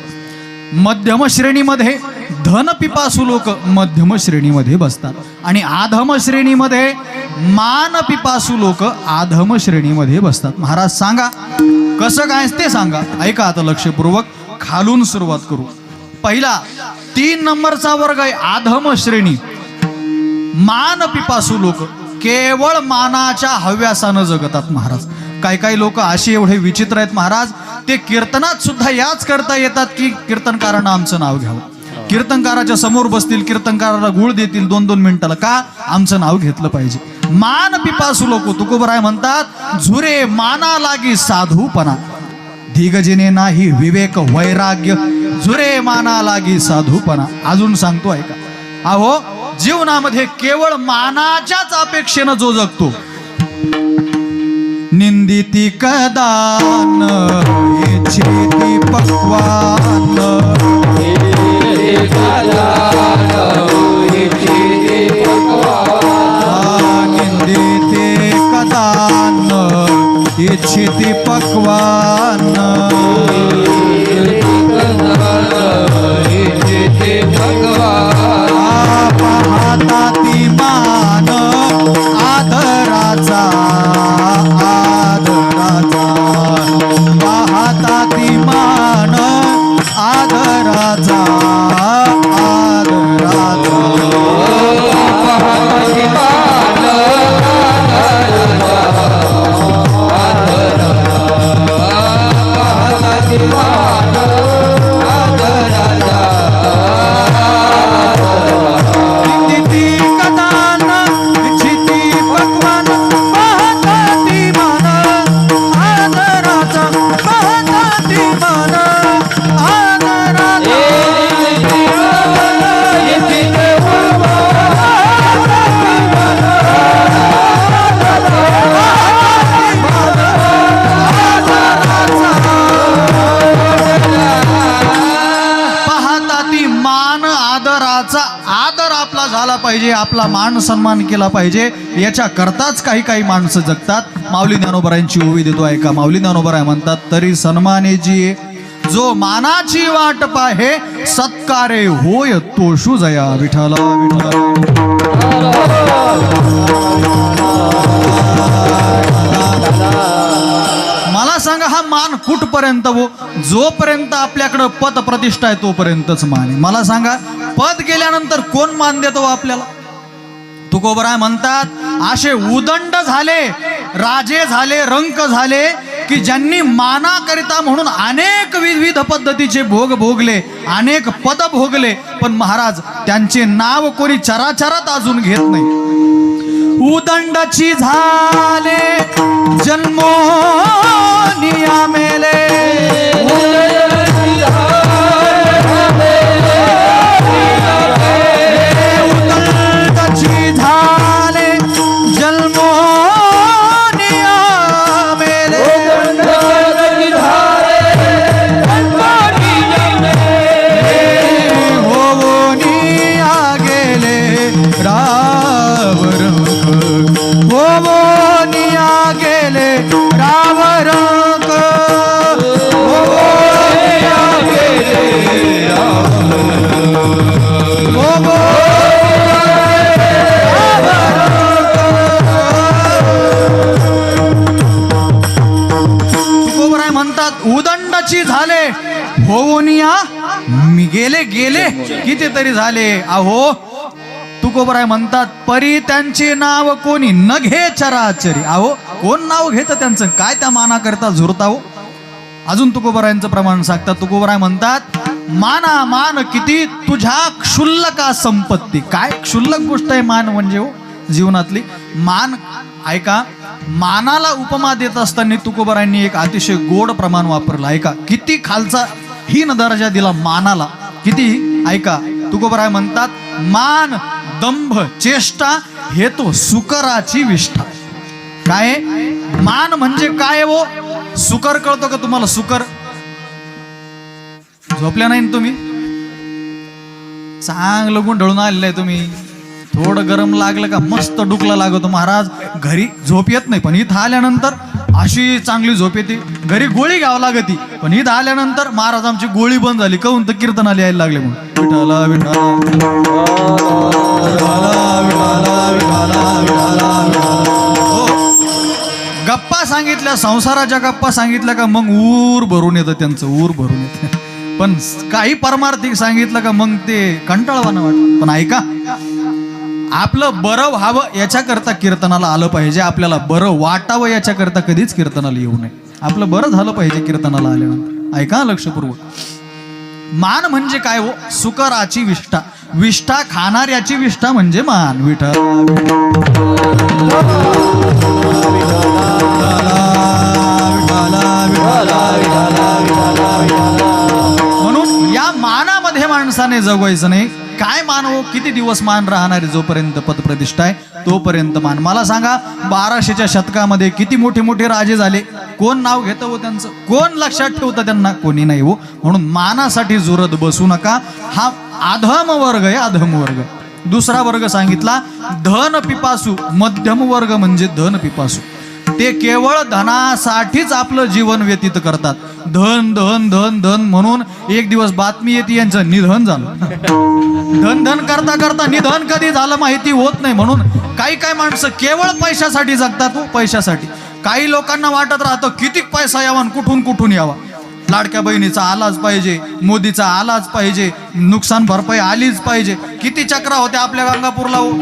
मध्यम श्रेणीमध्ये धन पिपासू लोक मध्यम श्रेणीमध्ये बसतात. आणि आधम श्रेणीमध्ये मान पिपासू लोक आधम श्रेणीमध्ये बसतात. महाराज सांगा कसं काय ते सांगा. ऐका आता लक्षपूर्वक, खालून सुरुवात करू. पहिला 3 नंबरचा वर्ग आहे आधम श्रेणी. मान पिपासू लोक केवळ मानाच्या हव्यासानं जगतात. महाराज काही काही लोक असे एवढे विचित्र आहेत महाराज, ते कीर्तनात सुद्धा याच करता येतात की कीर्तनकारांना आमचं नाव घ्यावं. कीर्तनकाराच्या समोर बसतील, कीर्तनकाराला गुळ देतील 2-2 मिनिटाला, का? आमचं नाव घेतलं पाहिजे. मान पिपासू लोक तुकोबराय म्हणतात, झुरे माना लागी साधूपणा, धिगजिने नाही विवेक वैराग्य, झुरे माना लागी साधूपणा. अजून सांगतो ऐका. अहो जीवनामध्ये केवळ मानाच्याच अपेक्षेनं जो जगतो, निंदिती कदान इच्छिती पक्वान, निंदिते कदान इच्छिती पक्वान, पाहता ती मान आदराचा, आदराचा, पाहता ती मान आदराचा, आदराचा. पाहिजे, आपला मान सन्मान केला पाहिजे, याच्या करताच काही काही माणसं जगतात. माऊली ज्ञानोबरायांची ओवी देतो ऐका. माऊली ज्ञानोबराय म्हणतात, तरी सन्माने जी जो मानाची वाट पाहे, सत्कारे होय तोषू जया. विठ्ठला मला सांगा, हा मान कुठपर्यंत हो? जोपर्यंत आपल्याकडं पद प्रतिष्ठा आहे तोपर्यंतच मान आहे. मला सांगा, पद गेल्यानंतर कोण मान देतो आपल्याला? तुकोबराय म्हणतात, असे उदंड झाले, राजे झाले, रंक झाले की ज्यांनी मानाकरिता म्हणून अनेक विविध पद्धतीचे भोग भोगले, अनेक पद भोगले, पण महाराज त्यांचे नाव कोणी चराचरात अजून घेत नाही. उदंडाची झाले जन्मोनिया मेले, उदंडाची झाले जन्मोनिया मेले, होनिया गेले रावरंक, होनिया गेले रावरंक, होनिया गेले तुकोबराय म्हणतात, उदंडाची झाले होनिया मी गेले गेले कितीतरी झाले. अहो तुकोबराय म्हणतात, परी त्यांचे नाव कोणी न घे चराचरी. अहो कोण नाव घेतं त्यांचं? काय त्या माना करता झुरता हो? अजून तुकोबरायांचं प्रमाण सांगतात. तुकोबराय म्हणतात, माना मान किती तुझ्या क्षुल्लका संपत्ती. काय क्षुल्लक गोष्ट आहे मान म्हणजे हो जीवनातली? मान ऐका, मानाला उपमा देत असताना तुकोबरायांनी एक अतिशय गोड प्रमाण वापरलं. ऐका, किती खालचा हीन दर्जा दिला मानाला, किती. ऐका, तुकोबराय म्हणतात, मान दंभ चेष्टा हे तो सुकराची विष्ठा. काय मान म्हणजे काय हो? सुकर कळतो का तुम्हाला? सुकर झोपल्या नाही तुम्ही? चांगलं गुंढळून आलेलं आहे तुम्ही. थोडं गरम लागलं का मस्त डुकला लागतो. महाराज घरी झोप येत नाही, पण इथं आल्यानंतर अशी चांगली झोप येते. घरी गोळी घ्यावं लागती, पण इथं आल्यानंतर महाराज आमची गोळी बंद झाली. कहून तर कीर्तनाला यायला लागले म्हणून. विठाला विठाला गप्पा सांगितल्या, संसाराच्या गप्पा सांगितल्या का मग ऊर भरून येतं त्यांचं, ऊर भरून येतं. पण काही परमार्थिक सांगितलं का मग ते कंटाळवाणं वाटतं. पण ऐका, आपलं बरं व्हावं याच्याकरता कीर्तनाला आलं पाहिजे. आपल्याला बरं वाटावं याच्याकरता कधीच कीर्तनाला येऊ नये. आपलं बरं झालं पाहिजे कीर्तनाला आल्यानंतर. ऐका लक्षपूर्वक. मान म्हणजे काय हो? सुकराची विष्ठा. विष्ठा खाणाऱ्याची विष्ठा म्हणजे मान. विठ्ठल म्हणून या मानामध्ये माणसाने जगवायचं नाही. काय मान हो? किती दिवस मान राहणार आहे? जोपर्यंत पदप्रतिष्ठा आहे तोपर्यंत मान. मला सांगा, 1200च्या शतकामध्ये किती मोठे मोठे राजे झाले. कोण नाव घेतं हो त्यांचं? कोण लक्षात ठेवतं त्यांना? कोणी नाही हो. म्हणून मानासाठी जुरत बसू नका. हा अधम वर्ग आहे, अधम वर्ग. दुसरा वर्ग सांगितला धन पिपासू. मध्यम वर्ग म्हणजे धन पिपासू. ते केवळ धनासाठीच आपलं जीवन व्यतीत करतात. धन धन धन धन म्हणून एक दिवस बातमी येते यांचं निधन झालं. धन धन करता करता निधन कधी झालं माहिती होत नाही. म्हणून काही काही माणसं केवळ पैशासाठी जगतात हो, पैशासाठी. काही लोकांना वाटत राहतं किती पैसा यावा, कुठून कुठून यावा. लाडक्या बहिणीचा आलाच पाहिजे, मोदीचा आलाच पाहिजे, नुकसान भरपाई आलीच पाहिजे. किती चक्रा होत्या आपल्या गंगापूरला हो,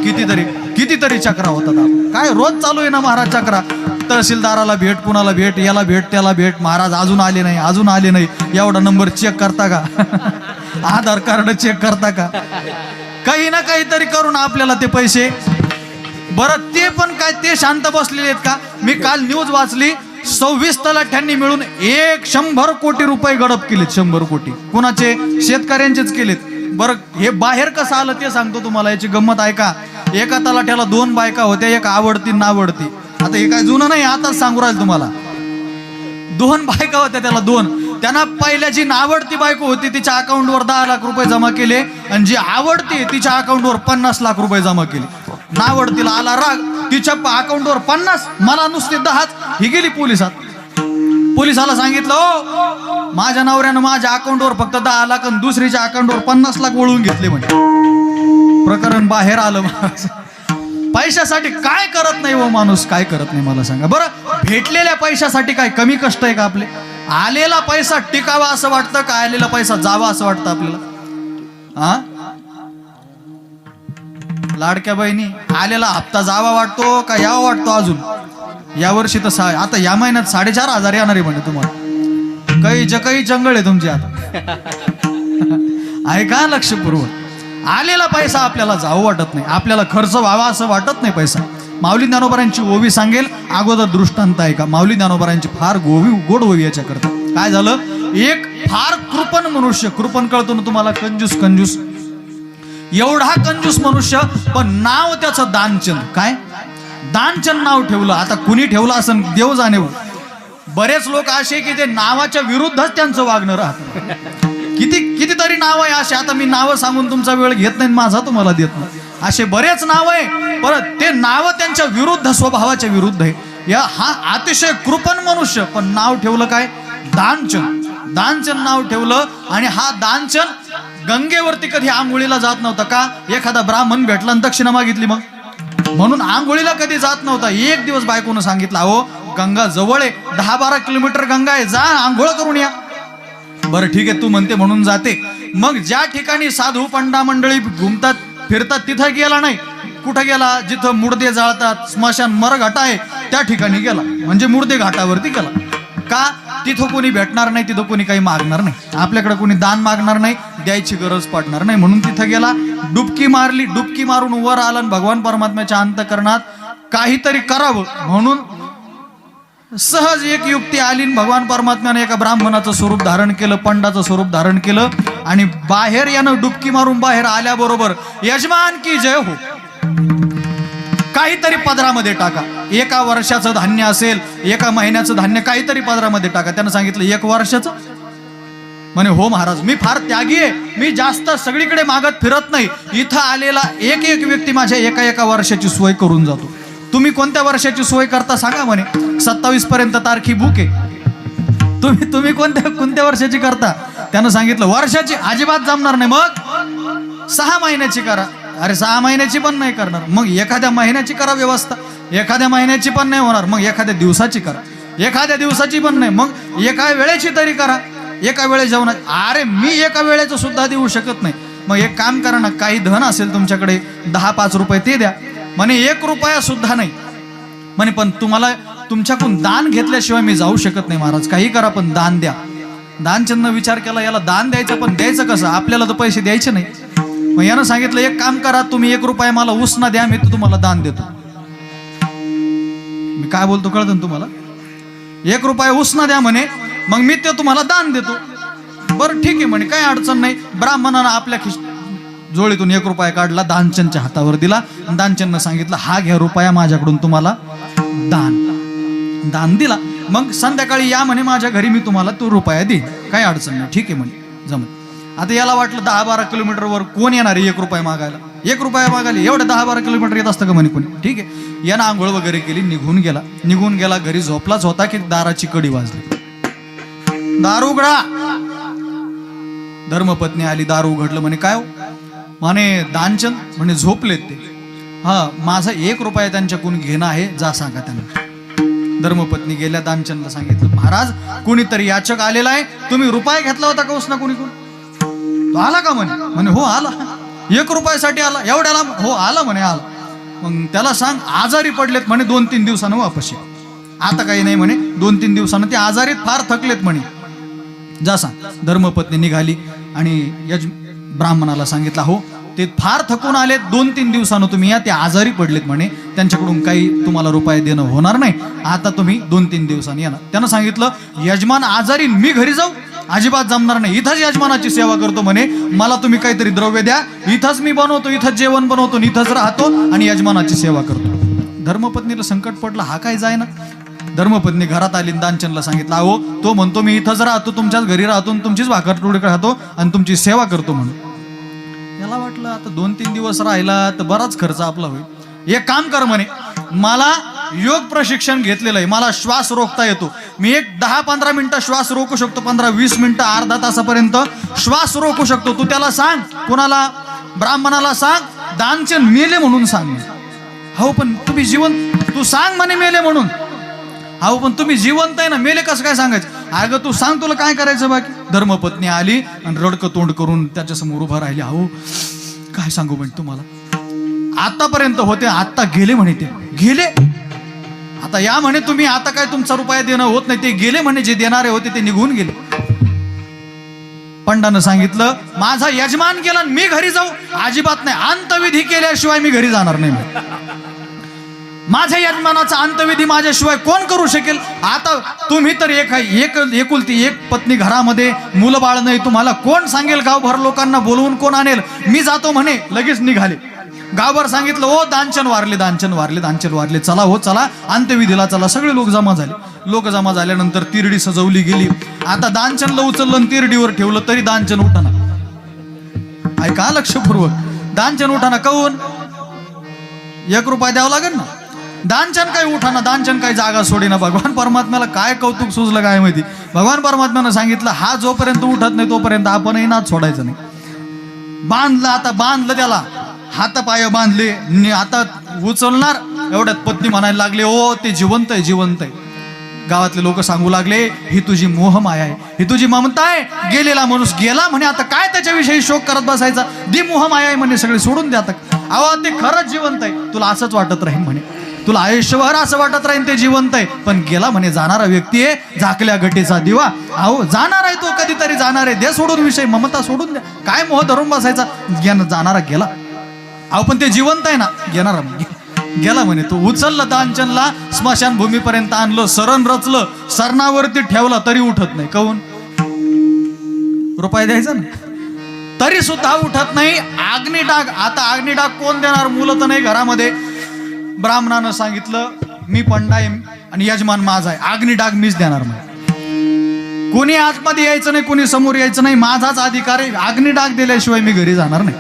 कितीतरी चक्रा होतात. काय रोज चालू आहे ना महाराज चक्रा. तहसीलदाराला भेट, कुणाला भेट, याला भेट, त्याला भेट. महाराज अजून आले नाही, अजून आले नाही. एवढा नंबर चेक करता का? आधार कार्ड चेक करता का? काही ना काहीतरी करून आपल्याला ते पैसे. बरं ते पण काय ते शांत बसलेले आहेत का? मी काल न्यूज वाचली, 26 तलाठ्यांनी मिळून 100 कोटी रुपये गडप केलेत. 100 कोटी कुणाचे? शेतकऱ्यांचेच केलेत. बरं हे बाहेर कसं आलं ते सांगतो तुम्हाला. याची गंमत ऐका. एका तलाठ्याला 2 बायका होत्या, एक आवडती नावडती. आता हे काय जुनं नाही, आताच सांगू राहील तुम्हाला. 2 बायका होत्या त्याला 2. त्यांना पहिल्या जी नावडती बायको होती तिच्या अकाउंटवर 10 लाख रुपये जमा केले आणि जी आवडती तिच्या अकाउंटवर 50 लाख रुपये जमा केले. नावडतीला आला राग, तिच्या अकाउंटवर 50, मला नुसते 10. ही गेली पोलिसात. पोलिसाला सांगितलं, ओ माझ्या नवऱ्यानं माझ्या अकाउंटवर फक्त 10 लाख आणि दुसरीच्या अकाउंटवर 50 लाख वळवून घेतले म्हणे. प्रकरण बाहेर आलं. पैशासाठी काय करत नाही वो माणूस, काय करत नाही मला सांगा बरं. भेटलेल्या पैशासाठी काय कमी कष्ट आहे का आपले? आलेला पैसा टिकावा असं वाटतं का आलेला पैसा जावा असं वाटतं आपल्याला? हा, लाडक्या बहिणी, आलेला हप्ता जावा वाटतो का यावा वाटतो? अजून यावर्षी तर आता या महिन्यात 4,500 येणार आहे म्हणे तुम्हाला. काही जंगल आहे तुमची आता. आहे का लक्षपूर्वक? आलेला पैसा आपल्याला जाऊ वाटत नाही, आपल्याला खर्च व्हावा असं वाटत नाही पैसा. माऊली ज्ञानोबारांची ओवी सांगेल अगोदर दृष्टांत आहे का. माऊली ज्ञानोबारांची फार गोड ओवी याच्याकरता. काय झालं, एक फार कृपण मनुष्य, कृपण कळतो ना तुम्हाला, कंजूस, एवढा कंजूस मनुष्य, पण नाव त्याचं दानचंद. काय दानचंद नाव ठेवलं. आता कुणी ठेवलं असं देव जाणे. बरेच लोक असे की ते नावाच्या विरुद्धच त्यांचं वागणं राहतं. कितीतरी नाव आहे असे. आता मी नावं सांगून तुमचा वेळ घेत नाही, माझा तुम्हाला देत नाही. असे बरेच नाव आहे, परत ते नाव त्यांच्या विरुद्ध, स्वभावाच्या विरुद्ध आहे. हा अतिशय कृपण मनुष्य, पण नाव ठेवलं काय? दानचंद नाव ठेवलं. आणि हा दानचंद गंगेवरती कधी आंघोळीला जात नव्हता. का? एखादा ब्राह्मण भेटला आणि दक्षिणा मागितली मग, म्हणून आंघोळीला कधी जात नव्हता. एक दिवस बायकोनं सांगितलं, अहो गंगा जवळ आहे, 10-12 किलोमीटर गंगा आहे, जा आंघोळ करून या. बरं ठीक आहे तू म्हणते म्हणून जाते. मग ज्या ठिकाणी साधू पंडा मंडळी घुमतात फिरतात तिथं गेला नाही. कुठं गेला? जिथं मुर्दे जाळतात, स्मशान मरघाटा आहे त्या ठिकाणी गेला. म्हणजे मुर्दे घाटावरती गेला. का? तिथं कोणी भेटणार नाही, तिथं कोणी काही मागणार नाही, आपल्याकडे कोणी दान मागणार नाही, द्यायची गरज पडणार नाही, म्हणून तिथं गेला. डुबकी मारली, डुबकी मारून वर आला. भगवान परमात्म्याच्या अंतःकरणात काहीतरी करावं म्हणून सहज एक युक्ती आली. भगवान परमात्म्याने एका ब्राह्मणाचं स्वरूप धारण केलं, पंडाचं स्वरूप धारण केलं. आणि बाहेर यानं डुबकी मारून बाहेर आल्याबरोबर, यजमान की जय हो, काहीतरी पदरामध्ये टाका. 1 वर्षाचं धान्य असेल, 1 महिन्याचं धान्य काहीतरी पदरामध्ये टाका. त्यानं सांगितलं 1 वर्षाचं? म्हणे हो महाराज, मी फार त्यागी आहे, मी जास्त सगळीकडे मागत फिरत नाही. इथं आलेला एक व्यक्ती माझ्या एका वर्षाची सोय करून जातो. तुम्ही कोणत्या वर्षाची सोय करता सांगा म्हणे. 27 पर्यंत तारखी बुक आहे. तुम्ही कोणत्या वर्षाची करता? त्यानं सांगितलं वर्षाची अजिबात जमणार नाही. मग 6 महिन्याची करा. अरे 6 महिन्याची पण नाही करणार. मग एखाद्या महिन्याची करा व्यवस्था. एखाद्या महिन्याची पण नाही होणार. मग एखाद्या दिवसाची करा. एखाद्या दिवसाची पण नाही. मग एका वेळेची तरी करा. एका वेळे जेवणाची. अरे मी एका वेळेचं सुद्धा देऊ शकत नाही. मग एक काम करा ना, काही धन असेल तुमच्याकडे 10-5 रुपये ते द्या. म्हणे 1 रुपया सुद्धा नाही. म्हणे पण तुम्हाला तुमच्याकडून दान घेतल्याशिवाय मी जाऊ शकत नाही महाराज. काही करा पण दान द्या. दानचंदनं विचार केला, याला दान द्यायचं, पण द्यायचं कसं? आपल्याला तर पैसे द्यायचे नाही. मग यानं सांगितलं एक काम करा, तुम्ही 1 रुपया मला उसना द्या, मी तुम्हाला दान देतो. मी काय बोलतो कळतं तुम्हाला? 1 रुपया उसना द्या म्हणे, मग मी ते तुम्हाला दान देतो. बरं ठीक आहे म्हणे, काही अडचण नाही. ब्राह्मणानं आपल्या जोळीतून 1 रुपया काढला, दानचंदच्या हातावर दिला. दानचंदनं सांगितलं हा घ्या रुपया, माझ्याकडून तुम्हाला दान दिला. मग संध्याकाळी या म्हणे माझ्या घरी, मी तुम्हाला तो रुपया देईन, काही अडचण नाही. ठीक आहे म्हणे जमत. आता याला वाटलं 10-12 किलोमीटरवर कोण येणार आहे 1 रुपया मागायला? 1 रुपया मागायला एवढं 10-12 किलोमीटर येत असतं का म्हणे कोणी? ठीक आहे. यानं आंघोळ वगैरे केली, निघून गेला. घरी झोपलाच होता की दाराची कडी वाजली. दार उघडा. धर्मपत्नी आली, दार उघडलं. म्हणे काय हो? म्हणे दानचंद. म्हणे झोपलेत ते. हा, माझा 1 रुपया त्यांच्याकडून घेणं आहे, जा सांगा त्यांना. धर्मपत्नी गेल्या, दानचंदला सांगितलं महाराज कोणीतरी याचक आलेला आहे, तुम्ही रुपया घेतला होता का उसना कोणी? तो आला का म्हणे हो आला. 1 रुपयासाठी आला एवढ्याला? हो आला म्हणे आला. मग त्याला सांग आजारी पडलेत म्हणे, 2-3 दिवसानं वापस ये. आता काही नाही म्हणे, 2-3 दिवसानं ते आजारीत फार थकलेत म्हणे, जा सांग. धर्मपत्नी निघाली आणि ब्राह्मणाला सांगितलं हो ते फार थकून आलेत, 2-3 दिवसानं तुम्ही या, ते आजारी पडलेत म्हणे, त्यांच्याकडून काही तुम्हाला रुपये देणं होणार नाही, आता तुम्ही 2-3 दिवसांनी या ना. त्यानं सांगितलं यजमान आजारी, मी घरी जाऊ? अजिबात जमणार नाही, इथंच यजमानाची सेवा करतो म्हणे, मला तुम्ही काहीतरी द्रव्य द्या, इथंच मी बनवतो, इथंच जेवण बनवतो, इथंच राहतो आणि यजमानाची सेवा करतो. धर्मपत्नीला संकट पडलं, हा काय जाय ना, धर्मपत्नी घरात आली, दानचंदला सांगितलं, अहो तो म्हणतो मी इथंच राहतो, तुमच्याच घरी राहतो, तुमचीच भाकर तुकडे राहतो आणि तुमची सेवा करतो म्हणून. याला वाटलं आता 2-3 दिवस राहिला तर बराच खर्च आपला होईल. एक काम कर म्हणे, मला योग प्रशिक्षण घेतलेलं आहे, मला श्वास रोखता येतो, मी एक 10-15 मिनिटं श्वास रोखू शकतो, 15-20 मिनिटं अर्धा तासापर्यंत श्वास रोखू शकतो. तू त्याला सांग, कोणाला, ब्राह्मणाला सांग, दानचंद मेले म्हणून सांग. हो पण तुम्ही जिवंत, तू सांग म्हणे मेले म्हणून. हो पण तुम्ही जिवंत आहे ना, मेले कसं काय सांगायचं? अगं तू सांग, तुला काय करायचं बाकी. धर्मपत्नी आली आणि रडकं तोंड करून त्याच्यासमोर उभा राहिली. अहो काय सांगू म्हणे तुम्हाला, आतापर्यंत होते, आता गेले म्हणे, ते गेले. आता या म्हणे तुम्ही, आता काय तुमचा रुपया देणं होत नाही, ते गेले म्हणे, जे देणारे होते ते निघून गेले. पंडानं सांगितलं, माझा यजमान गेला मी घरी जाऊ? अजिबात नाही, अंतविधी केल्याशिवाय मी घरी जाणार नाही. माझ्या यजमानाचा अंतविधी माझ्याशिवाय कोण करू शकेल? आता तुम्ही तर एकुलती एक पत्नी, घरामध्ये मुलं बाळ नाही, तुम्हाला कोण सांगेल? गावभर लोकांना बोलवून कोण आणेल? मी जातो म्हणे, लगेच निघाले. गावभर सांगितलं, ओ दानचंद वारले, दानचंद वारले, दानचंद वारले, चला हो चला अंत्यविधीला चला. सगळे लोक जमा झाले. लोक जमा झाल्यानंतर तिरडी सजवली गेली. आता दानचंदला उचललं आणि तिरडीवर ठेवलं तरी दानचंद उठाना. ऐका लक्षपूर्वक, दानचंद उठाना. काऊन? 1 रुपया द्यावा लागेल ना. दानचंद काही उठाना, दानचंद काही जागा सोडेना. भगवान परमात्म्याला काय कौतुक सुचलं काय माहिती. भगवान परमात्म्यानं सांगितलं, हा जोपर्यंत उठत नाही तोपर्यंत आपणही नाच सोडायचं नाही. बांधलं, आता बांधलं त्याला, हातपाय बांधले, आता उचलणार. एवढ्यात पत्नी म्हणायला लागले, ओ ते जिवंत आहे, जिवंत आहे. गावातले लोक सांगू लागले, ही तुझी मोहमाया आहे, ही तुझी ममता आहे. गेलेला माणूस गेला म्हणे, आता काय त्याच्याविषयी शोक करत बसायचा, दी मोहमाया आहे म्हणे, सगळे सोडून द्या. अहो ते खरंच जिवंत आहे, तुला असंच वाटत राहील म्हणे, तुला आयुष्यभर असं वाटत राहील ते जिवंत आहे, पण गेला म्हणे, जाणारा व्यक्ती आहे, झाकल्या गटीचा दिवा. अहो जाणार आहे तो, कधीतरी जाणार आहे, दे सोडून विषय, ममता सोडून द्या, काय मोह धरून बसायचा. जाणारा गेला. अहो पण ते जिवंत आहे ना, घेणार गेला म्हणे. तो उचललं दानचंदला, स्मशानभूमीपर्यंत आणलं, सरण रचलं, सरणावरती ठेवला तरी उठत नाही. काऊन? रुपया द्यायचा ना, तरी सुद्धा उठत नाही. अग्निडाग. आता अग्निडाग कोण देणार? मुलं तर नाही घरामध्ये. ब्राह्मणानं सांगितलं, मी पंडा आहे आणि यजमान माझा आहे, अग्निडाग मीच देणार. मग कोणी आतमध्ये यायचं नाही, कोणी समोर यायचं नाही, माझाच अधिकार आहे. अग्निडाग दिल्याशिवाय मी घरी जाणार नाही.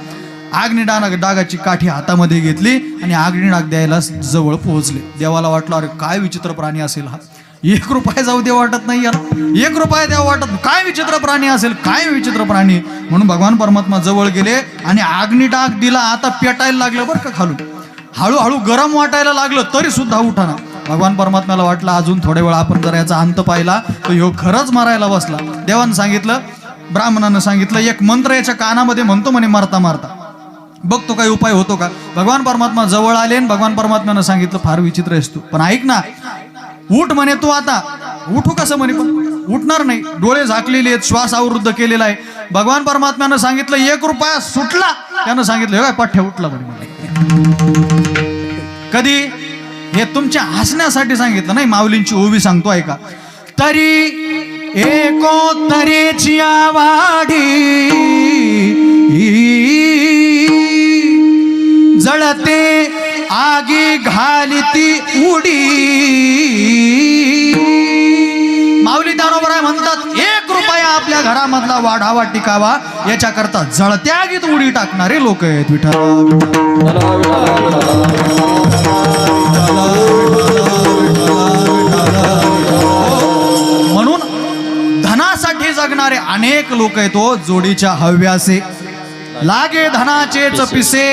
डागाची काठी हातामध्ये घेतली आणि अग्निडाग द्यायला जवळ पोहोचले. देवाला वाटलं, अरे काय विचित्र प्राणी असेल हा, 1 रुपया जाऊ दे वाटत नाही याला, 1 रुपया द्यावा वाटत, काय विचित्र प्राणी असेल, काय विचित्र प्राणी. म्हणून भगवान परमात्मा जवळ गेले आणि अग्निडाग दिला. आता पेटायला लागलं बरं का खालून, हळूहळू गरम वाटायला लागलं, तरी सुद्धा उठाना. भगवान परमात्म्याला वाटलं अजून थोड्या वेळ आपण जर याचा अंत पाहिला तर ह्यो खरंच मरायला बसला. देवानं सांगितलं, ब्राह्मणानं सांगितलं, एक मंत्र याच्या कानामध्ये म्हणतो म्हणे, मारता मारता बघतो काही उपाय होतो का. भगवान परमात्मा जवळ आले आणि भगवान परमात्म्यानं सांगितलं, फार विचित्र आहेस तू, पण ऐक ना, उठ म्हणे तू. आता उठू कसं म्हणे, पण उठणार नाही, डोळे झाकलेले आहेत, श्वास अवरुद्ध केलेला आहे. भगवान परमात्म्यानं सांगितलं, 1 रुपया सुटला. त्यानं सांगितलं, काय पठ्ठ्या उठला म्हणे. कधी? हे तुमच्या हसण्यासाठी सांगितलं नाही, माऊलींची ओवी सांगतो ऐका. तरी एकोतरेची वाढी जळते आगी घालिती उडी. माऊली दानोबराय म्हणतात, 1 रुपया आपल्या घरामधला वाढावा टिकावा याच्याकरता जळत्या आगीत उडी टाकणारे लोक आहेत. म्हणून धनासाठी जगणारे अनेक लोक आहेत. तो जोडीच्या हव्यासे लागे धनाचेच पिसे,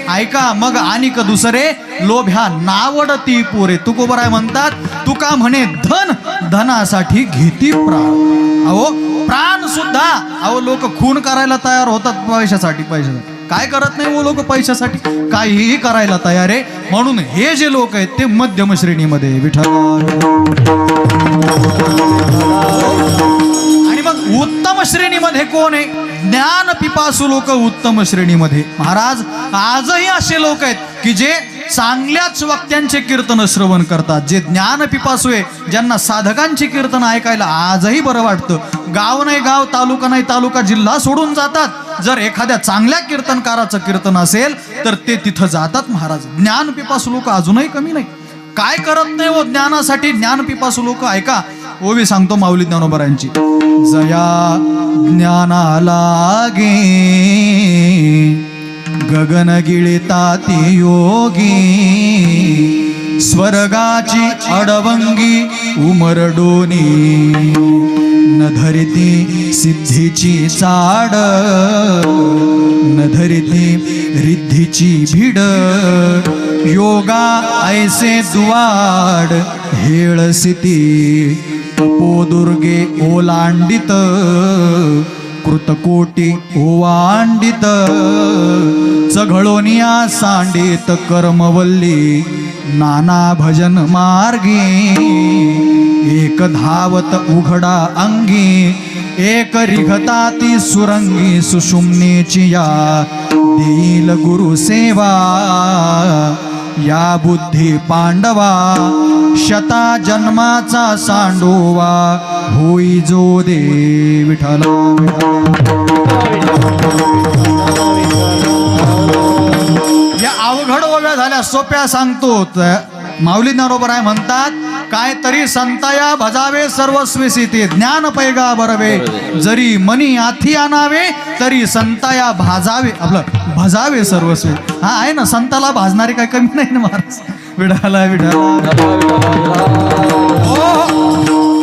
ऐका मग अनिक दुसरे लोभ्या नावडती पोरे. तुकोबराय म्हणतात, तुका म्हणे धन धनासाठी घेती प्राण. अहो प्राण सुद्धा, अहो लोक खून करायला तयार होतात पैशासाठी. काय करत नाही वो लोक पैशासाठी, काहीही करायला तयार आहे. म्हणून हे जे लोक आहेत ते मध्यम श्रेणीमध्ये. विठ्ठल. आणि मग उत्तम श्रेणीमध्ये कोण आहे? ज्ञान पिपासू लोक उत्तम श्रेणीमध्ये. महाराज आजही असे लोक आहेत की जे चांगल्याच वक्त्यांचे कीर्तन श्रवण करतात, जे ज्ञान पिपासू आहे, ज्यांना साधकांची कीर्तन ऐकायला आजही बरं वाटतं. गाव नाही गाव, तालुका नाही तालुका, जिल्हा सोडून जातात. जर एखाद्या चांगल्या कीर्तनकाराचं कीर्तन असेल तर ते तिथं जातात. महाराज ज्ञान पिपासू लोक अजूनही कमी नाही. काय करत नाही हो ज्ञानासाठी. ज्ञानपिपासू लोक ऐका, ओवी सांगतो माऊली ज्ञानोबरांची. जया ज्ञाना लागे गगन गिळताती योगी, स्वर्गाची अडवंगी उमरडोनी, न धरिती सिद्धीची चाड, न धरिती रिद्धीची भिड, योगा ऐसे दुवाड हेळसिती, तपोदुर्गे ओलांडित, कृतकोटी ओवांडित, चघळोनिया सांडित कर्मवल्ली, नाना भजन मार्गी, एक धावत उघडा अंगी, एक रिघताती सुरंगी, सुषुम्नेची या देईल गुरु सेवा, या बुद्धी पांडवा, शता जन्माचा सांडोवा, होई जो दे विठ्ठला. या अवघड ओव्या झाल्या, सोप्या सांगतो. माऊली ज्ञानोबर आहे म्हणतात, काय तरी संताया भजावे सर्वस्वीसी, ते ज्ञान पैगा बरवे, जरी मनी आथी आणावे, तरी संताया भाजावे, आपलं भजावे सर्वस्वी. हा आहे ना, संताला भाजणारे काय कमी नाही ना महाराज. विडाला विडाला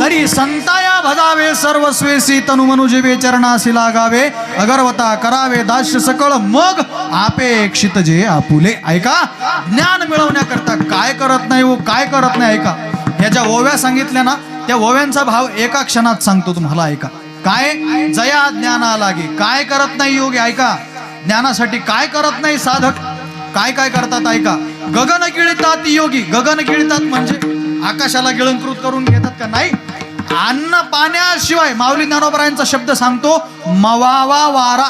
तरी संताया भजावे सर्वस्वेसी, तनु मनुजीवे चरणासी लागावे, अगरवता करावे दास्य सकळ, मग अपेक्षित जे आपुले. ऐका, ज्ञान मिळवण्याकरता काय करत नाही हो, काय करत नाही. ऐका, ह्या ज्या ओव्या सांगितल्या ना, त्या ओव्यांचा भाव एका क्षणात सांगतो तुम्हाला. ऐका, काय जया ज्ञाना लागे, काय करत नाही योगी. ऐका, ज्ञानासाठी काय करत नाही साधक, काय काय करतात. ऐका, गगन गिळतात योगी. गगन गिळतात म्हणजे आकाशाला गिळंकृत करून घेतात का? नाही. अन्न पाण्याशिवाय माऊली ज्ञानोबरायांचा शब्द सांगतो, मवावा वारा,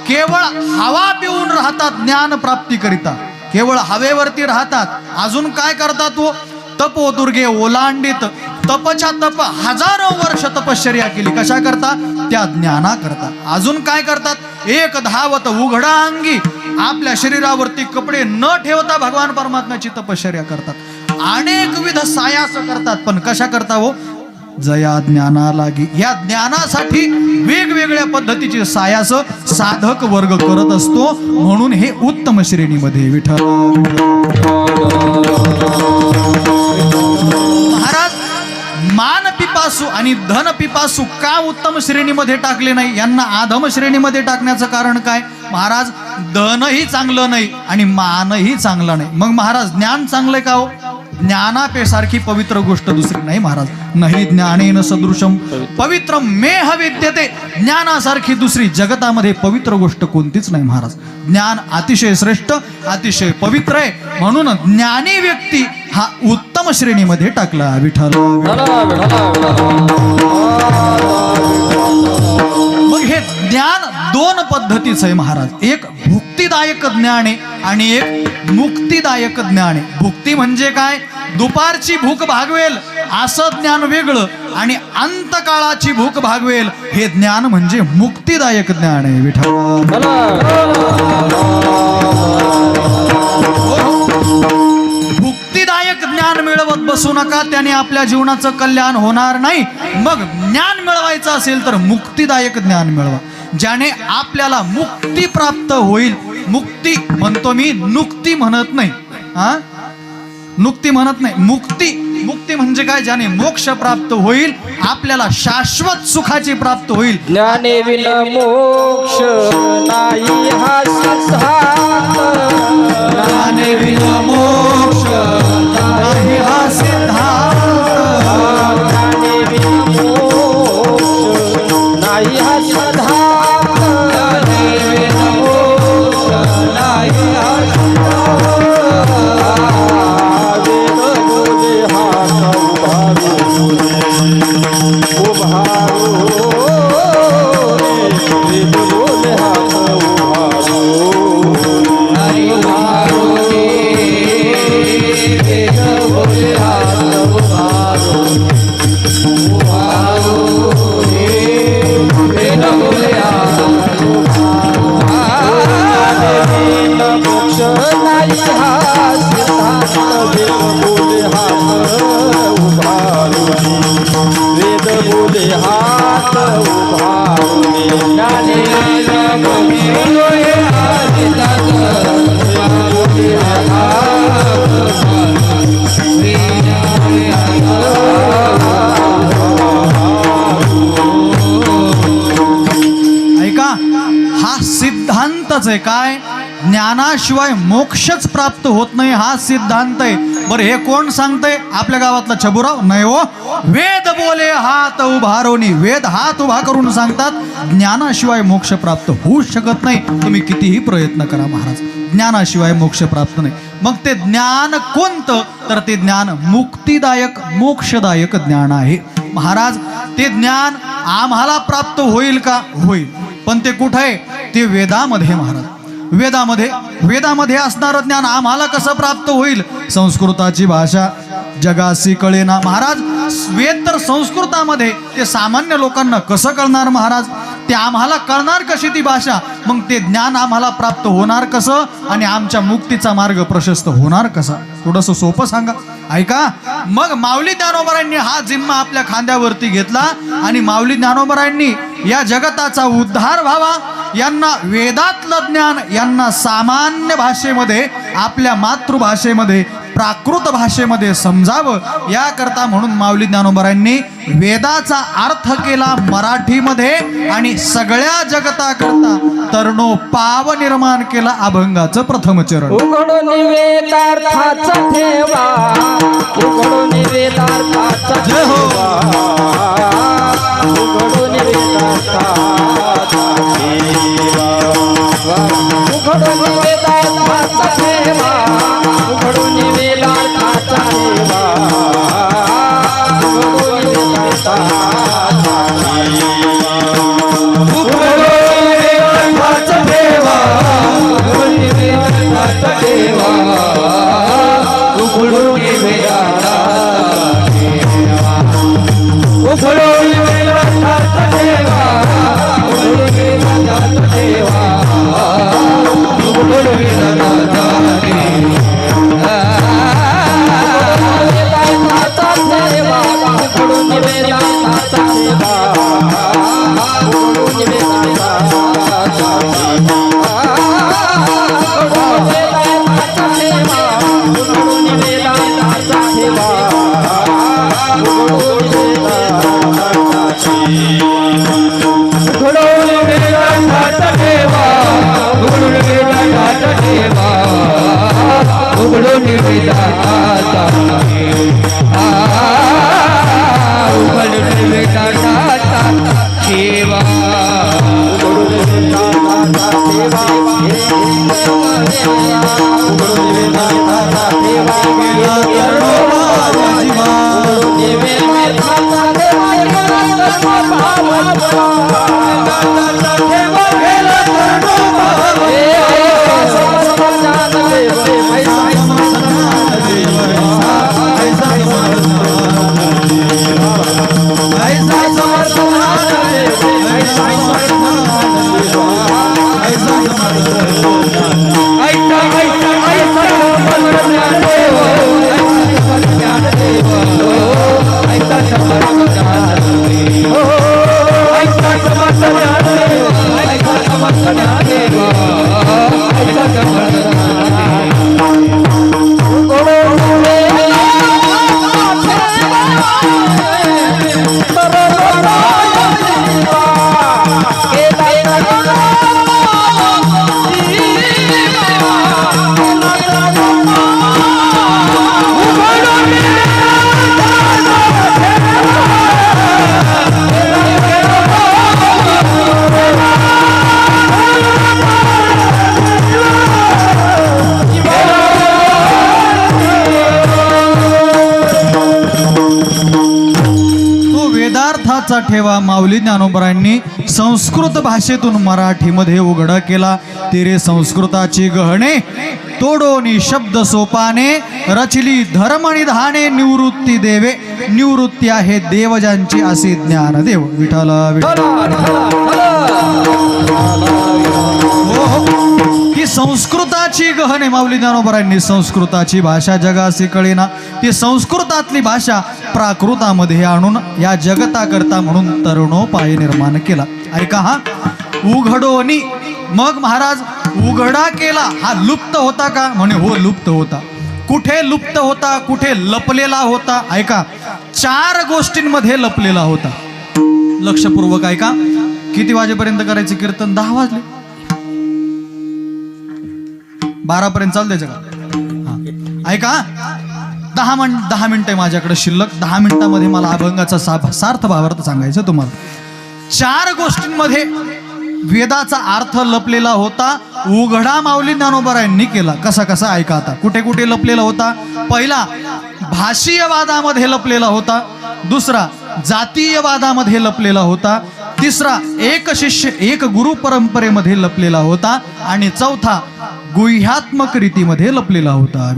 केवळ हवा पिऊन राहतात ज्ञान प्राप्ती करिता, केवळ हवेवरती राहतात. अजून काय करतात वो? तपोदुर्गे ओलांडित, तपच्या तप हजारो वर्ष तपश्चर्या केली. कशा करता? त्या ज्ञाना करता. अजून काय करतात? एक धावत उघडा अंगी, आपल्या शरीरावरती कपडे न ठेवता भगवान परमात्म्याची तपश्चर्या करतात. अनेक विध सायास करतात, पण कशा करता हो? जया ज्ञाना लागी. या ज्ञानासाठी वेगवेगळ्या पद्धतीचे सायास साधक वर्ग करत असतो. म्हणून हे उत्तम श्रेणीमध्ये विठ्ठल महाराज. मान पिपासू आणि धन पिपासू का उत्तम श्रेणीमध्ये टाकले नाही? यांना अधम श्रेणीमध्ये टाकण्याचं कारण काय? महाराज, धनही चांगलं नाही आणि मानही चांगला नाही. मग महाराज ज्ञान चांगलंय का हो? ज्ञानापेसारखी पवित्र गोष्ट दुसरी नाही महाराज. नाही ज्ञानेन सदृशम पवित्रम मेह विद्यते. ज्ञानासारखी दुसरी जगतामध्ये पवित्र गोष्ट कोणतीच नाही महाराज. ज्ञान अतिशय श्रेष्ठ, अतिशय पवित्र आहे. म्हणून ज्ञानी व्यक्ती हा उत्तम श्रेणीमध्ये टाकला. विठ्ठल. मग हे ज्ञान दोन पद्धतीचं आहे महाराज. एक भुक्तिदायक ज्ञान आहे आणि एक मुक्तिदायक ज्ञान आहे. भुक्ती म्हणजे काय? दुपारची भूक भागवेल असं ज्ञान वेगळं आणि अंतकाळाची भूक भागवेल हे ज्ञान म्हणजे मुक्तिदायक ज्ञान आहे. विठ्ठल. भुक्तिदायक ज्ञान मिळवत बसू नका, त्याने आपल्या जीवनाचं कल्याण होणार नाही. मग ज्ञान मिळवायचं असेल तर मुक्तिदायक ज्ञान मिळवा, ज्याने आपल्याला मुक्ती प्राप्त होईल. मुक्ती म्हणतो मी, नुक्ती म्हणत नाही. हा, नुक्ती म्हणत नाही. मुक्ती, मुक्ती म्हणजे काय? ज्याने मोक्ष प्राप्त होईल, आपल्याला शाश्वत सुखाची प्राप्त होईल. ज्ञाने विन मोक्ष नाही हा सिद्धांत. ज्ञाने विन मोक्ष नाही हा सिद्धांत. ज्ञाने विन मोक्ष नाही हा सिद्धांत. ज्ञाने विन मोक्ष नाही हा बोले ऐका, हा सिद्धांतच आहे. काय? ज्ञानाशिवाय मोक्षच प्राप्त होत नाही, हा सिद्धांत आहे. बरं, हे कोण सांगतंय? आपल्या गावातला छबुराव नाही हो. वेद बोले हात उभारोनी, वेद हात उभा करून सांगतात ज्ञानाशिवाय मोक्ष प्राप्त होऊ शकत नाही. तुम्ही कितीही प्रयत्न करा महाराज, ज्ञानाशिवाय मोक्ष प्राप्त नाही. मग ते ज्ञान कोणतं? तर ते ज्ञान मुक्तिदायक मोक्षदायक ज्ञान आहे महाराज. ते ज्ञान आम्हाला प्राप्त होईल का? होईल. पण ते कुठं आहे? ते वेदामध्ये महाराज. वेदामध्ये असणारं ज्ञान आम्हाला कसं प्राप्त होईल? संस्कृताची भाषा जगासी कळेना महाराज. वेद तर संस्कृतामध्ये, ते सामान्य लोकांना कसं कळणार महाराज? ते आम्हाला कळणार कशी ती भाषा? मग ते ज्ञान आम्हाला प्राप्त होणार कसं? आणि आमच्या मुक्तीचा मार्ग प्रशस्त होणार कसा? थोडंसं सोपं सांगा. ऐका, मग माऊली ज्ञानोबरांनी हा जिम्मा आपल्या खांद्यावरती घेतला आणि माऊली ज्ञानोबरांनी या जगताचा उद्धार व्हावा, यांना वेदातलं ज्ञान यांना सामान्य भाषेमध्ये, आपल्या मातृभाषेमध्ये, प्राकृत भाषेमध्ये समजावं, याकरता म्हणून माऊली ज्ञानोबरांनी वेदाचा अर्थ केला मराठीमध्ये आणि सगळ्या जगताकरता तरणोपाव निर्माण केला अभंगाचं प्रथम चरण. उघडून वेदार्थाचा ठेवा, उघडून वेदार्थाचा जय हो. उघडून वेदार्थाचा ठेवा, उघडून वेदार्थाचा ठेवा, उघडून वेदार्थाचा ठेवा, उघडून वेदार्थाचा ठेवा, उघडून वेदार्थाचा ठेवा, उघडून वेदार्थाचा ठेवा, उघडून वेदार्थाचा ठेवा, उघडून वेदार्थाचा ठेवा, उघडून वेदार्थाचा ठेवा माऊली ज्ञानोबरांनी संस्कृत भाषेतून मराठीमध्ये उघड केला. तेरे संस्कृताची गहणे तोडोनी शब्द सोपाने, रचली धर्मनिधाने निवृत्ती देवे. निवृत्ती आहे देवजांची असे ज्ञान देव. विठ्ठला विठ्ठला. ही संस्कृताची गहने माऊली ज्ञानोबरांनी संस्कृताची भाषा जगासी कळेना ती संस्कृतातली भाषा प्राकृतामध्ये आणून या जगताकरता म्हणून तरुणोपाय निर्माण केला. ऐका हा उघडोनी. मग महाराज उघडा केला हा लुप्त होता का? म्हणे हो लुप्त होता. कुठे लुप्त होता? कुठे लपलेला होता? ऐका 4 गोष्टींमध्ये लपलेला होता. लक्षपूर्वक ऐका. किती वाजेपर्यंत करायचे कीर्तन? 10 वाजले. 12 पर्यंत चालू द्यायचं का? ऐका 10 मिनिटं माझ्याकडे शिल्लक. 10 मिनिटामध्ये मला अभंगाचा सार्थ भावार्थ सांगायचं तुम्हाला. 4 गोष्टींमध्ये वेदाचा अर्थ लपलेला होता. उघडा माऊली ज्ञानोबरायांनी केला. कसा कसा? ऐका आता. कुठे कुठे लपलेला होता? पहिला भाषीयवादामध्ये लपलेला होता. दुसरा जातीयवादामध्ये लपलेला होता. तिसरा एक शिष्य एक गुरु परंपरेमध्ये लपलेला होता. आणि चौथा गुह्यात्मक रीतीमध्ये लपलेला होता.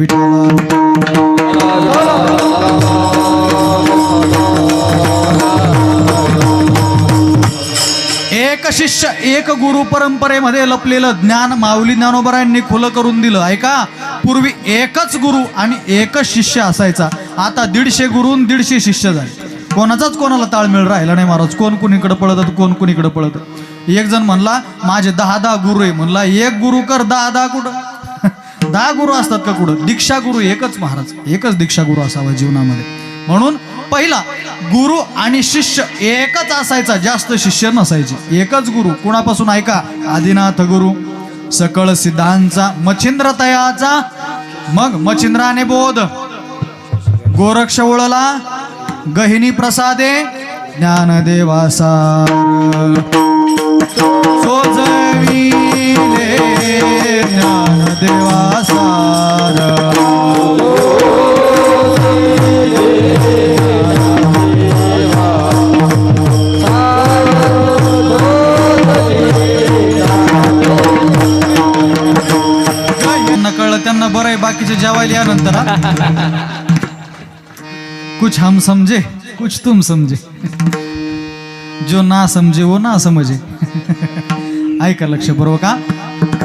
एक शिष्य एक गुरु परंपरेमध्ये लपलेलं ज्ञान माऊली ज्ञानोबरायांनी खुलं करून दिलं. ऐका पूर्वी एकच गुरु आणि एकच शिष्य असायचा. आता 150 गुरु 150 शिष्य झाले. कोणाचाच कोणाला ताळमेळ राहिला नाही महाराज. कोण कुणीकडे पळत, कोण कुणीकडे पळत. एक जण म्हणला माझे 10 गुरु आहे. म्हणला एक गुरु कर 10 कुठं 10 गुरु असतात का कुठं? दीक्षा गुरु एकच महाराज. एकच दीक्षा गुरु असावा जीवनामध्ये. म्हणून पहिला गुरु आणि शिष्य एकच असायचा. जास्त शिष्य नसायचे. एकच गुरु. कुणापासून? ऐका आदिनाथ गुरु सकळ सिद्धांचा मच्छिंद्र तयाचा. मग मच्छिंद्राने बोध गोरक्ष ओळला गहिनी प्रसादे ज्ञानदेवासार सोजविले ज्ञानदेवासार. कळलं त्यांना बरं आहे. बाकीचे जेवायला या नंतर. कुछ हम समझे कुछ तुम समझे जो ना समझे वो ना समझे. ऐका लक्षपूर्वक का.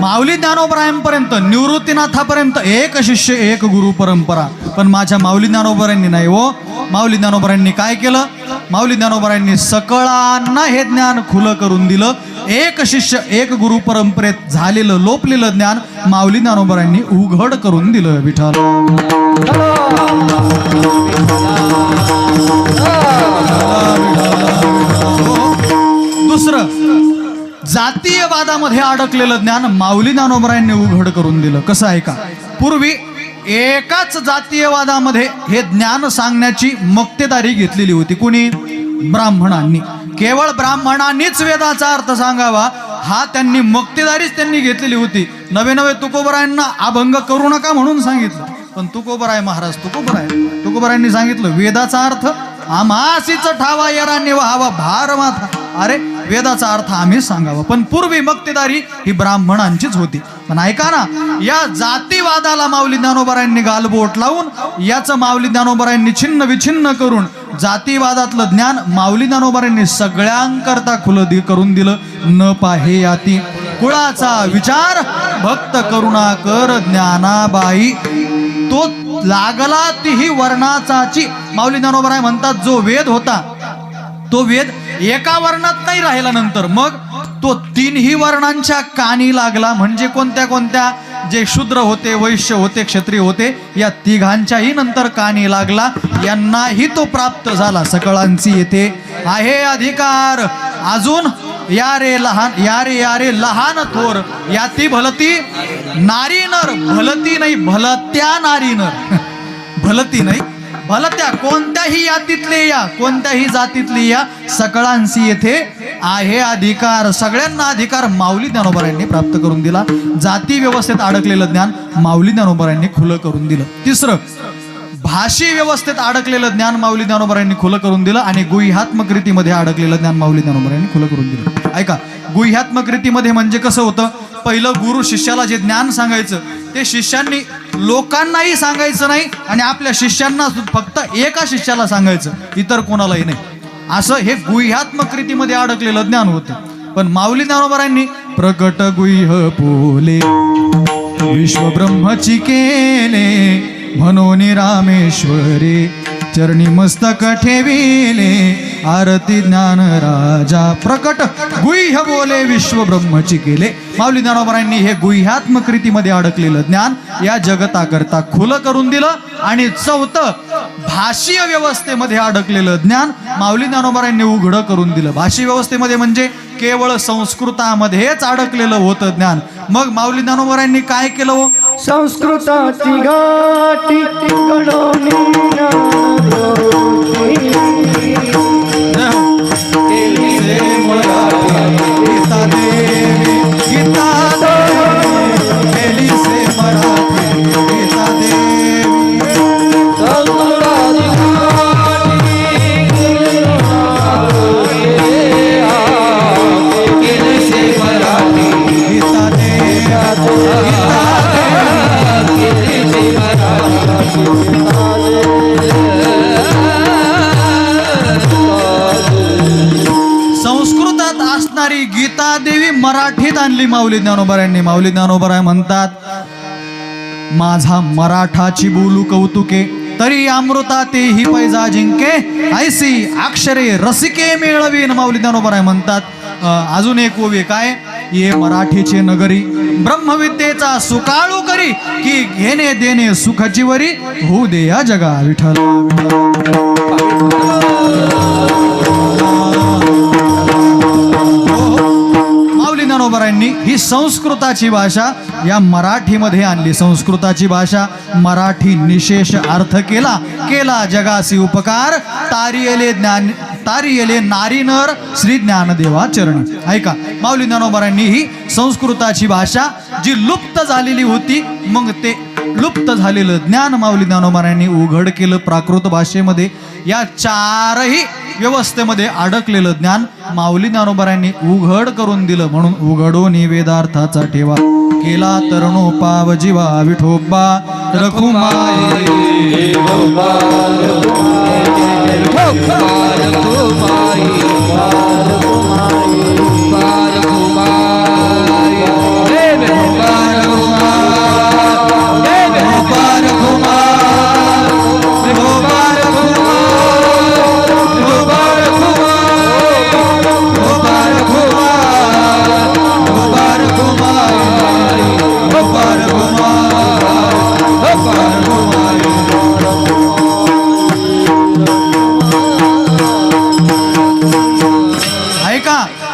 माऊली ज्ञानोबरायांपर्यंत निवृत्तीनाथापर्यंत एक शिष्य एक गुरु परंपरा. पण माझ्या माऊली ज्ञानोबरायांनी नाही हो. माऊली ज्ञानोबरायांनी काय केलं? माऊली ज्ञानोबरायांनी सकळांना हे ज्ञान खुलं करून दिलं. एक शिष्य एक गुरु परंपरेत झालेलं लोपलेलं ज्ञान माऊली ज्ञानोबरायांनी उघड करून दिलं. विठ्ठल. दुसरं जातीयवादामध्ये अडकलेलं ज्ञान माऊली ज्ञानोबरायांनी उघड करून दिलं. कसं आहे का? पूर्वी एकाच जातीयवादामध्ये हे ज्ञान सांगण्याची मक्तेदारी घेतलेली होती. कुणी? ब्राह्मणांनी. केवळ ब्राह्मणांनीच वेदाचा अर्थ सांगावा हा त्यांनी मक्तेदारीच त्यांनी घेतलेली होती. नवे नवे तुकोबरायांना अभंग करू नका म्हणून सांगितलं. पण तुकोबराय महाराज तुकोबरायांनी सांगितलं वेदाचा अर्थ आम्हासीच ठावा यरांनी व्हावा भार माथा. अरे वेदाचा अर्थ आम्हीच सांगावा. पण पूर्वी मक्तेदारी ही ब्राह्मणांचीच होती. पण ऐका ना या जातीवादाला माऊली ज्ञानोबरायांनी गालबोट लावून याचं माऊली ज्ञानोबरायांनी छिन्न विछिन्न करून जातीवादातलं ज्ञान माऊली ज्ञानोबरायांनी सगळ्यांकरता खुलं करून दिलं. न पाहे याती कुळाचा विचार भक्त करुणा कर ज्ञानाबाई तो लागला तीही वर्णाचाची. माऊली ज्ञानोबराय म्हणतात जो वेद होता तो वेद एका वर्णात नाही राहिला. नंतर मग तो 3ही वर्णांच्या कानी लागला. म्हणजे कोणत्या कोणत्या? जे शूद्र होते वैश्य होते क्षत्रिय होते या तिघांच्याही नंतर कानी लागला. यांनाही तो प्राप्त झाला. सकळांची येथे आहे अधिकार अजून या रे लहान थोर याती भलती नारी नर. भलती नाही भलत्या नारी नर. भलती नाही भलत्या कोणत्याही यातीतले या कोणत्याही जातीतली या सकळांशी येथे आहे अधिकार. सगळ्यांना अधिकार माऊली ज्ञानोबरायांनी प्राप्त करून दिला. जाती व्यवस्थेत अडकलेलं ज्ञान माऊली ज्ञानोबरायांनी खुलं करून दिलं. तिसरं भाषी व्यवस्थेत अडकलेलं ज्ञान माऊली ज्ञानोबरायांनी खुलं करून दिलं. आणि गुह्यात्मक रीतीमध्ये अडकलेलं ज्ञान माऊली ज्ञानोबरायांनी खुलं करून दिलं. ऐका गुह्यात्मक रीतीमध्ये म्हणजे कसं होतं? पहिलं गुरु शिष्याला जे ज्ञान सांगायचं ते शिष्यांनी लोकांनाही सांगायचं नाही आणि आपल्या शिष्यांना फक्त एका शिष्याला सांगायचं इतर कोणालाही नाही. असं हे गुह्यात्मक रीतीमध्ये अडकलेलं ज्ञान होतं. पण माऊली ज्ञानोबरायांनी प्रकट गुह्य पोले विश्वब्रह्मची केले म्हणून रामेश्वरी चरणी मस्तक ठेविले आरती ज्ञान राजा प्रकट गुह्य बोले विश्वब्रह्मची केले. माऊली ज्ञानोबरांनी हे गुह्यात्मक रीतीमध्ये अडकलेलं ज्ञान या जगताकरता खुलं करून दिलं. आणि चौथं भाषीय व्यवस्थेमध्ये अडकलेलं ज्ञान माऊली ज्ञानोबरांनी उघडं करून दिलं. भाषीय व्यवस्थेमध्ये म्हणजे केवळ संस्कृतामध्येच अडकलेलं होतं ज्ञान. मग माऊली ज्ञानोबरांनी काय केलं हो? संस्कृताची गाठी घडवली गीता देवी गीता देवी केली से मराठी गीता देवी गीता संस्कृतात असणारी गीता देवी मराठीत आणली माऊली ज्ञानोबरांनी. माऊली ज्ञानोबराय म्हणतात, माझा मराठाची बोलू कौतुके तरी अमृता तेही पैजा जिंके ऐसी अक्षरे रसिके मेळवीन. माऊली ज्ञानोबराय म्हणतात. अजून एक ओवी काय? ये मराठीचे नगरी ब्रह्मविद्येचा सुकाळू करी की घेणे देणे सुखाची वरी होऊ दे या जगा विठ्ठल. माऊली ज्ञानोबरांनी ही संस्कृताची भाषा या मराठीमध्ये आणली. संस्कृताची भाषा मराठी निशेष अर्थ केला केला जगासी उपकार तारियले नारी नर श्री ज्ञानदेवा चरणी. ऐका, माऊली ज्ञानोबरांनी ही संस्कृताची भाषा जी लुप्त झालेली होती, मग ते लुप्त झालेलं ज्ञान माऊली ज्ञानोबरांनी उघड केलं प्राकृत भाषेमध्ये. या चारही व्यवस्थेमध्ये अडकलेलं ज्ञान माऊली ज्ञानोबरांनी उघड करून दिलं. म्हणून उघडो निवेदार्थाचा ठेवा केला तरणो पाव जीवा विठोबा रखुमाई.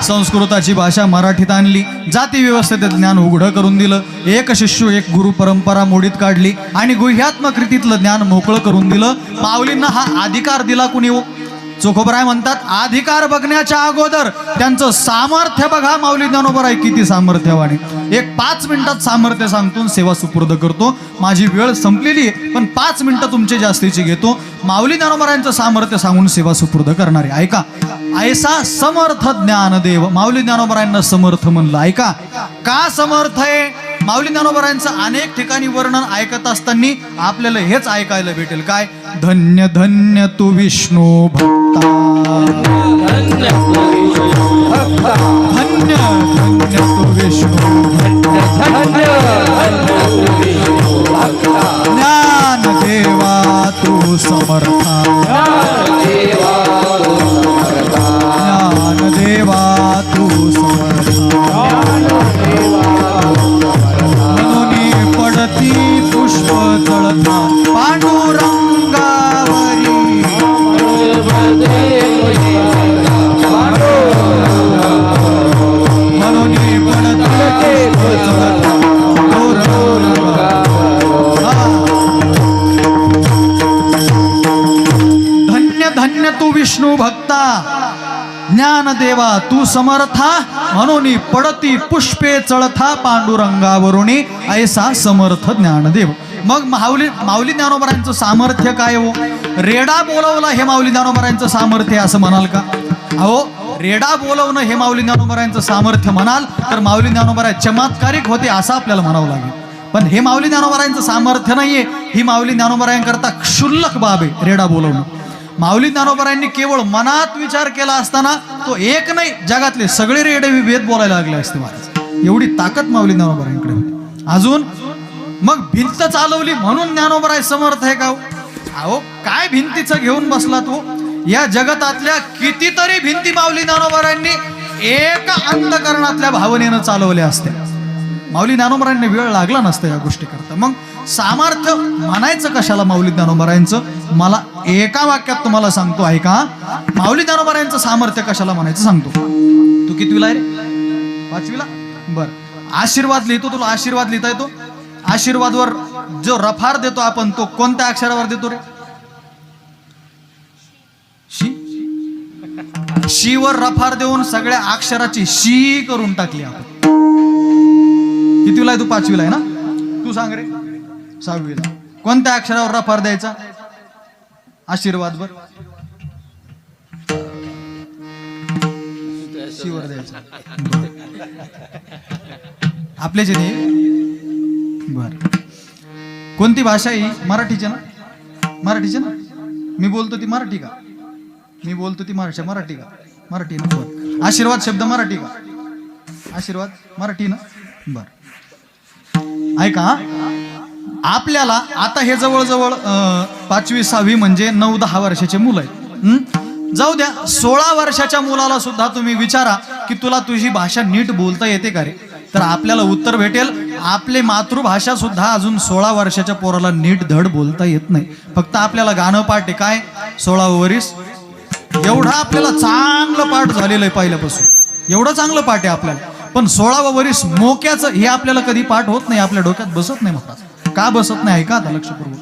संस्कृताची भाषा मराठीत आणली. जाती व्यवस्थेत ज्ञान उघडं करून दिलं. एक शिष्य एक गुरु परंपरा मोडीत काढली आणि गुह्यात्मक रीतीतलं ज्ञान मोकळं करून दिलं. माऊलींना हा अधिकार दिला कुणी हो? चोखोबराय म्हणतात, अधिकार बघण्याच्या अगोदर त्यांचं सामर्थ्य बघा. माऊली ज्ञानोबराय किती सामर्थ्यवाणी. एक 5 मिनिटात सामर्थ्य सांगतो, सेवा सुपूर्द करतो. माझी वेळ संपलेली आहे, पण 5 मिनिटं तुमचे जास्तीची घेतो. माऊली ज्ञानोबरायांचं सामर्थ्य सांगून सेवा सुपूर्द करणारे. ऐका, ऐसा समर्थ ज्ञानदेव. माऊली ज्ञानोबरायांना समर्थ म्हणलं. ऐका, का समर्थ आहे? माऊली ज्ञानोबरायांचं अनेक ठिकाणी वर्णन ऐकत असताना आपल्याला हेच ऐकायला भेटेल. काय? धन्य धन्य तू विष्णू भक्ता, धन्य धन्य तू विष्णू ज्ञान देवा तू समर्था, ज्ञान देवा तू समर्था. म्हणून पडती पुष्प जळता पांडुरंगावरी. म्हणून पडती पुष्प जळता धन्य धन्य तू विष्णू भक्ता, ज्ञानदेवा तू समर्था. म्हणून पडती पुष्पे चळथा पांडुरंगावरुणी ऐसा समर्थ ज्ञानदेव. मग माऊली ज्ञानोबरायांचं सामर्थ्य काय हो? रेडा बोलवला हे माऊली ज्ञानोबरायांचं सामर्थ्य असं म्हणाल का? अहो, रेडा बोलवणं हे माऊली ज्ञानोबरायांचं सामर्थ्य म्हणाल तर माऊली ज्ञानोबराय चमत्कारिक होते असं आपल्याला म्हणावं लागेल. पण हे माऊली ज्ञानोबरायांचं सामर्थ्य नाहीये. ही माऊली ज्ञानोबरायांकरता क्षुल्लक बाब आहे रेडा बोलवणं. माऊली ज्ञानोबरायांनी केवळ मनात विचार केला असताना तो एक नाही, जगातले सगळे रेडे वेद बोलायला लागले असते महाराज. एवढी ताकद माऊली ज्ञानोबरायांकडे होती. अजून मग भिंत चालवली म्हणून ज्ञानोबराय समर्थ आहे का हो? अहो काय भिंतीचं घेऊन बसला तू? या जगतातल्या कितीतरी भिंती माऊली ज्ञानोबरायांनी एका अंतकरणातल्या भावनेनं चालवल्या असत्या. माऊली ज्ञानोबरायांनी वेळ लागला नसता या गोष्टी करता. मग सामर्थ्य म्हणायचं कशाला माऊली ज्ञानोबरायांचं? मला एका वाक्यात तुम्हाला सांगतो ऐका. माऊली ज्ञानोबरायांचं सामर्थ्य कशाला म्हणायचं सांगतो. तू कितवीला आहे रे? 5वीला? बर. आशीर्वाद लिहितो, तुला आशीर्वाद लिहिता येतो? आशीर्वादवर जो रफार देतो आपण तो कोणत्या अक्षरावर देतो रे? शी. शीवर रफार देऊन सगळ्या अक्षराची शी करून टाकली आपण. कितवीला आहे तू? 5वीला आहे ना? तू सांग रे. 6वीला. कोणत्या अक्षरावर रफार द्यायचा? आशीर्वादवर शीवर द्यायचा. आपले जे बर. कोणती भाषा ही? मराठीची ना? मराठीची ना? मी बोलतो ती मराठी का? मी बोलतो ती मराठी का? मराठी ना? बर. आशीर्वाद शब्द मराठी का? आशीर्वाद मराठी ना? बर. ऐका, आपल्याला आता हे जवळजवळ 5वी 6वी म्हणजे 9-10 वर्षाचे मुलं आहेत. जाऊ द्या, 16 वर्षाच्या मुलाला सुद्धा तुम्ही विचारा की तुला तुझी भाषा नीट बोलता येते का रे? तर आपल्याला उत्तर भेटेल, आपली मातृभाषा सुद्धा अजून 16 वर्षाच्या पोराला नीट धड बोलता येत नाही. फक्त आपल्याला गाणं पाठ आहे. काय? 16 वरीस. एवढा आपल्याला चांगलं पाठ झालेलं आहे पहिल्यापासून. एवढं चांगलं पाठ आहे आपल्याला. पण 16 वरीस मोक्याचं हे आपल्याला कधी पाठ होत नाही, आपल्या डोक्यात बसत नाही. महाराज का बसत नाही ऐका आता लक्षपूर्वक.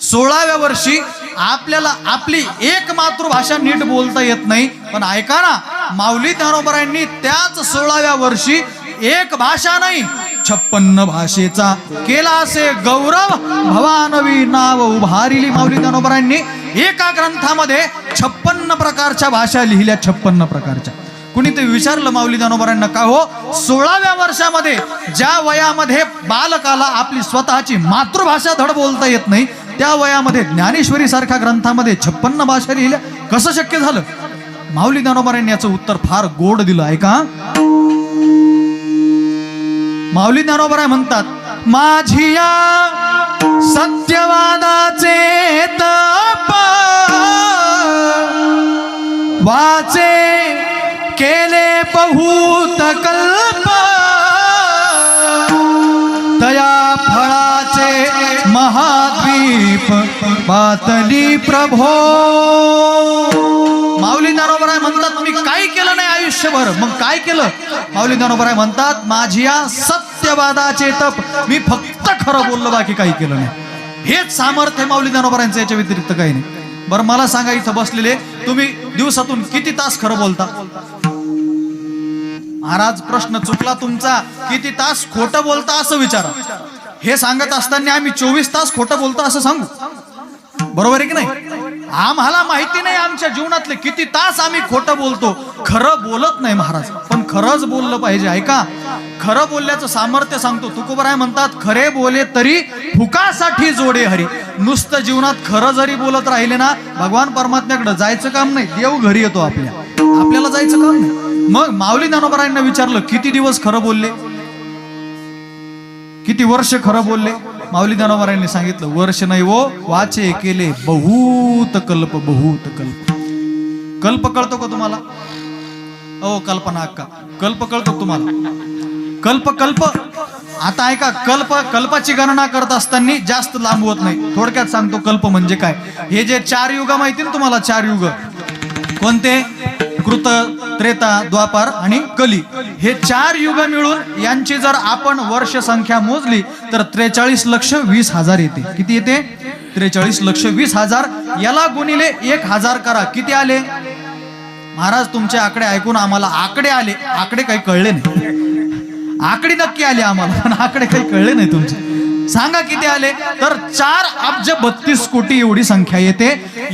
16व्या वर्षी आपल्याला आपली एक मातृभाषा नीट बोलता येत नाही. पण ऐका ना, माऊली ज्ञानोबरायांनी त्याच 16व्या वर्षी एक भाषा नाही 56 भाषेचा केला असे गौरव. भवानवी नाव उभारिली. माऊली ज्ञानोबरायांनी एका ग्रंथामध्ये 56 प्रकारच्या भाषा लिहिल्या. 56 प्रकारच्या. कुणीतरी विचारलं माऊली ज्ञानोबरायांना, का हो 16व्या वर्षामध्ये ज्या वयामध्ये बालकाला आपली स्वतःची मातृभाषा धड बोलता येत नाही, त्या वयामध्ये ज्ञानेश्वरी सारख्या ग्रंथामध्ये 56 भाषा लिहिल्या, कसं शक्य झालं? माऊली ज्ञानोबरायांनी याचं उत्तर फार गोड दिलं. ऐका, माऊली ज्ञानोबराय म्हणतात, माझिया सत्यवादाचे तप वाचे केले बहुत कल्प, तया फळाचे महाद्वीप पातली प्रभो. माऊली ज्ञानोबराय म्हणतात, मी काय केलं नाही आयुष्यभर. मग काय केलं? माऊली ज्ञानोबराय म्हणतात, माझिया सत्यवादाचे तप, मी फक्त खरं बोललो, बाकी काही केलं नाही. हेच सामर्थ्य माऊली ज्ञानोबरायांचं, याच्या व्यतिरिक्त काही नाही. बरं मला सांगा, इथं बसलेले तुम्ही दिवसातून किती तास खरं बोलता? महाराज प्रश्न चुकला तुमचा. किती तास खोटं बोलता असं विचारा. हे सांगत असताना आम्ही 24 तास खोटं बोलतो असं सांगू? बरोबर आहे की नाही? आम्हाला माहिती नाही आमच्या जीवनातले किती तास आम्ही खोटं बोलतो, खरं बोलत नाही महाराज. पण खरंच बोललं पाहिजे. ऐका, खरं बोलल्याचं सामर्थ्य सांगतो. तुकोबराय म्हणतात, खरे बोले तरी फुकासाठी जोडे हरी. नुसतं जीवनात खरं जरी बोलत राहिले ना, भगवान परमात्म्याकडे जायचं काम नाही, देव घरी येतो आपल्याला जायचं काम नाही. मग माऊली ज्ञानोबरायांना विचारलं, किती दिवस खरं बोलले? किती वर्ष खरं बोलले? माऊली ज्ञानोबरायांनी सांगितलं, वर्ष नाही वो, वाचे केले बहुत कल्प. बहुत कल्प. कल्प कळतो का तुम्हाला? ओ कल्पना अक्का, कल्प कळतो तुम्हाला? कल्प आता ऐका, कल्पाची गणना करत असताना जास्त लांब होत नाही. थोडक्यात सांगतो कल्प म्हणजे काय. हे जे 4 युग माहिती ना तुम्हाला? 4 युग कोणते? कृत, त्रेता, द्वापार आणि कली. हे 4 युग मिळून यांची जर आपण वर्ष संख्या मोजली तर 43,20,000 येते. किती येते? 43,20,000. याला गुणिले 1,000 करा, किती आले? महाराज तुमचे आकडे ऐकून आम्हाला आकडे आले, आकडे काही कळले नाही. आकडे नक्की आले आम्हाला, पण आकडे काही कळले नाही तुमचे. सांगा किती आले? तर 4,32,00,00,000 एवढी संख्या येते.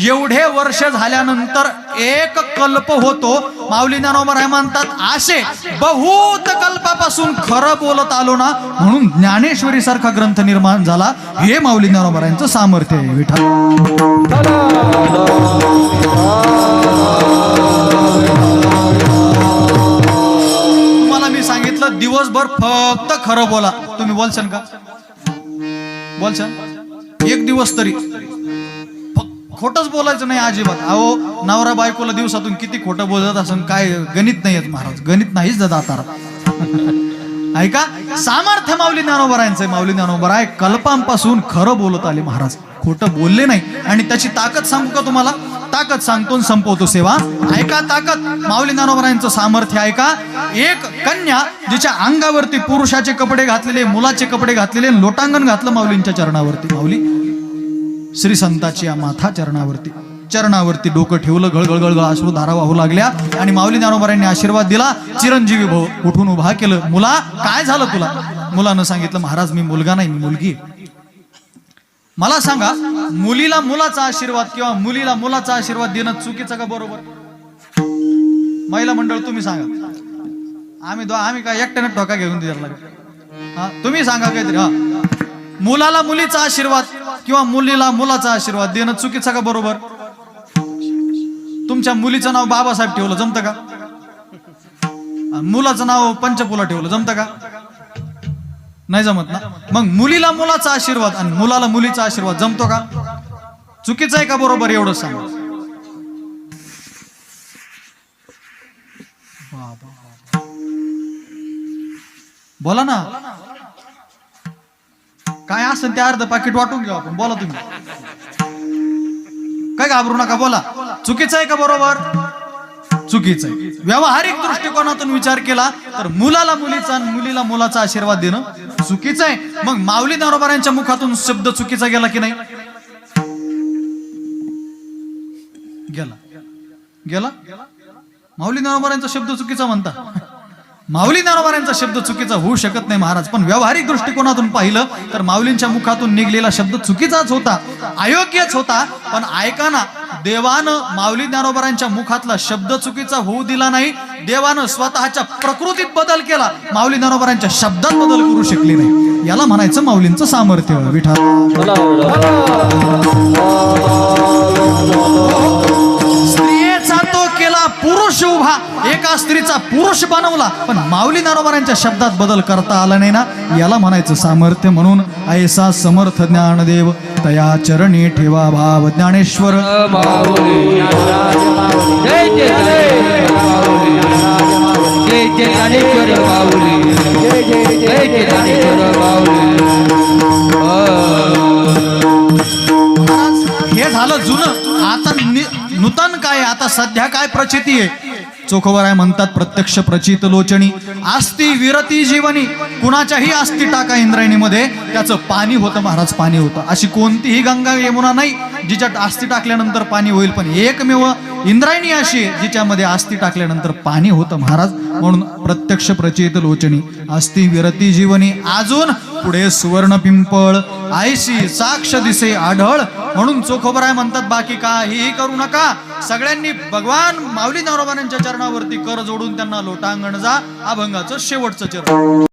एवढे वर्ष झाल्यानंतर एक कल्प होतो. माऊली ज्ञानोबराय म्हणतात, असे बहुत कल्पापासून खरं बोलत आलो ना, म्हणून ज्ञानेश्वरी सारखा ग्रंथ निर्माण झाला. हे माऊली ज्ञानोबरायांचं सामर्थ्य आहे. विठ्ठल तुम्हाला मी सांगितलं, दिवसभर फक्त खरं बोला. तुम्ही बोलशाल का? बोलशाल एक दिवस तरी खोटच बोलायचं नाही अजिबात. अहो नवरा बायकोला दिवसातून किती खोटं बोलत असं काय गणित नाही आहेत महाराज, गणित नाहीच दातार. ऐका, सामर्थ्य माऊली ज्ञानोबरायांचं आहे. माऊली ज्ञानोबराय कल्पांपासून खरं बोलत आले महाराज, खोटं बोलले नाही. आणि त्याची ताकद सांगू का तुम्हाला? ताकद सांगतो आणि संपवतो सेवा. ऐका ताकद माऊली ज्ञानोबरायांचं सामर्थ्य. ऐका, एक कन्या जिच्या अंगावरती पुरुषाचे कपडे घातलेले, मुलाचे कपडे घातलेले, लोटांगण घातलं माऊलींच्या चरणावरती. माऊली श्री संताची या माथा चरणावरती डोकं ठेवलं, गळगळ अश्रू धारा वाहू लागल्या. आणि माऊली ज्ञानोबरायांनी आशीर्वाद दिला, चिरंजीवी भव. उठून उभा केलं. मुला काय झालं तुला? मुलानं सांगितलं, महाराज मी मुलगा नाही, मी मुलगी. मला सांगा, मुलीला मुलाचा आशीर्वाद किंवा मुलीला मुलाचा आशीर्वाद देणं चुकीचं का बरोबर? महिला मंडळ तुम्ही सांगा. आम्ही काय एकट्याने ठोका घेऊन द्यायला लागेल? हा, तुम्ही सांगा काहीतरी. हा, मुलाला मुलीचा आशीर्वाद किंवा मुलीला मुलाचा आशीर्वाद देणं चुकीचं का बरोबर? तुमच्या मुलीचं नाव बाबासाहेब ठेवलं जमतं का? मुलाचं नाव पंचपुला ठेवलं जमतं का? नाही जमत ना. मग मुलीला मुलाचा आशीर्वाद आणि मुलाला मुलीचा आशीर्वाद जमतो का? चुकीचं आहे का बरोबर? एवढं सांग. बोला ना, काय असेल ते अर्ध पाकिट वाटून घेऊ आपण. बोला तुम्ही, काय घाबरू नका, बोला. चुकीचं आहे का बरोबर? चुकीचं आहे. व्यावहारिक दृष्टिकोनातून विचार केला तर मुलाला मुलीचा आणि मुलीला मुलाचा आशीर्वाद देणं चुकीचं आहे. मग माऊली ज्ञानोबरायांच्या मुखातून शब्द चुकीचा गेला की नाही? गेला. माऊली ज्ञानोबरायांचा शब्द चुकीचा म्हणता? माऊली ज्ञानोबरायांचा शब्द चुकीचा होऊ शकत नाही महाराज, पण व्यावहारिक दृष्टिकोनातून पाहिलं तर माऊलींच्या मुखातून निघलेला शब्द चुकीचाच होता, अयोग्यच होता. पण ऐका ना, देवानं माऊली ज्ञानोबरायांच्या मुखातला शब्द चुकीचा होऊ दिला नाही. देवानं स्वतःच्या प्रकृतीत बदल केला, माऊली ज्ञानोबरायांच्या शब्दात बदल करू शकले नाही. याला म्हणायचं माऊलींचं सामर्थ्य. विठ्ठल स्त्रियेचा तो केला पुरुष उभा, एका स्त्रीचा पुरुष बनवला, पण माऊली ज्ञानोबरायांच्या शब्दात बदल करता आला नाही ना. याला म्हणायचं सामर्थ्य. म्हणून ऐसा समर्थ ज्ञानदेव तया चरणी ठेवा भाव ज्ञानेश्वर. हे झालं जुनं. आता नूतन काय? आता सध्या काय प्रचिती आहे? चोखोबराय म्हणतात, प्रत्यक्ष प्रचित लोचनी आस्ती विरती जीवनी. कुणाच्याही आस्ती टाका इंद्रायणीमध्ये, त्याचं पाणी होतं महाराज, पाणी होतं. अशी कोणतीही गंगा यमुना नाही जिच्यात आस्ती टाकल्यानंतर पाणी होईल, पण एकमेव इंद्रायणी अशी जिच्यामध्ये आस्ती टाकल्यानंतर पाणी होतं महाराज. म्हणून प्रत्यक्ष प्रचित लोचनी आस्ती विरती जीवनी. अजून पुढे सुवर्ण पिंपळ आयशी साक्ष दिसे आढळ. म्हणून चोखोबराय म्हणतात, बाकी काहीही करू नका, सगळ्यांनी भगवान माऊली ज्ञानोबरायांच्या चरणावरती कर जोडून त्यांना लोटांगण जा. अभंगाचं शेवटचं चरण.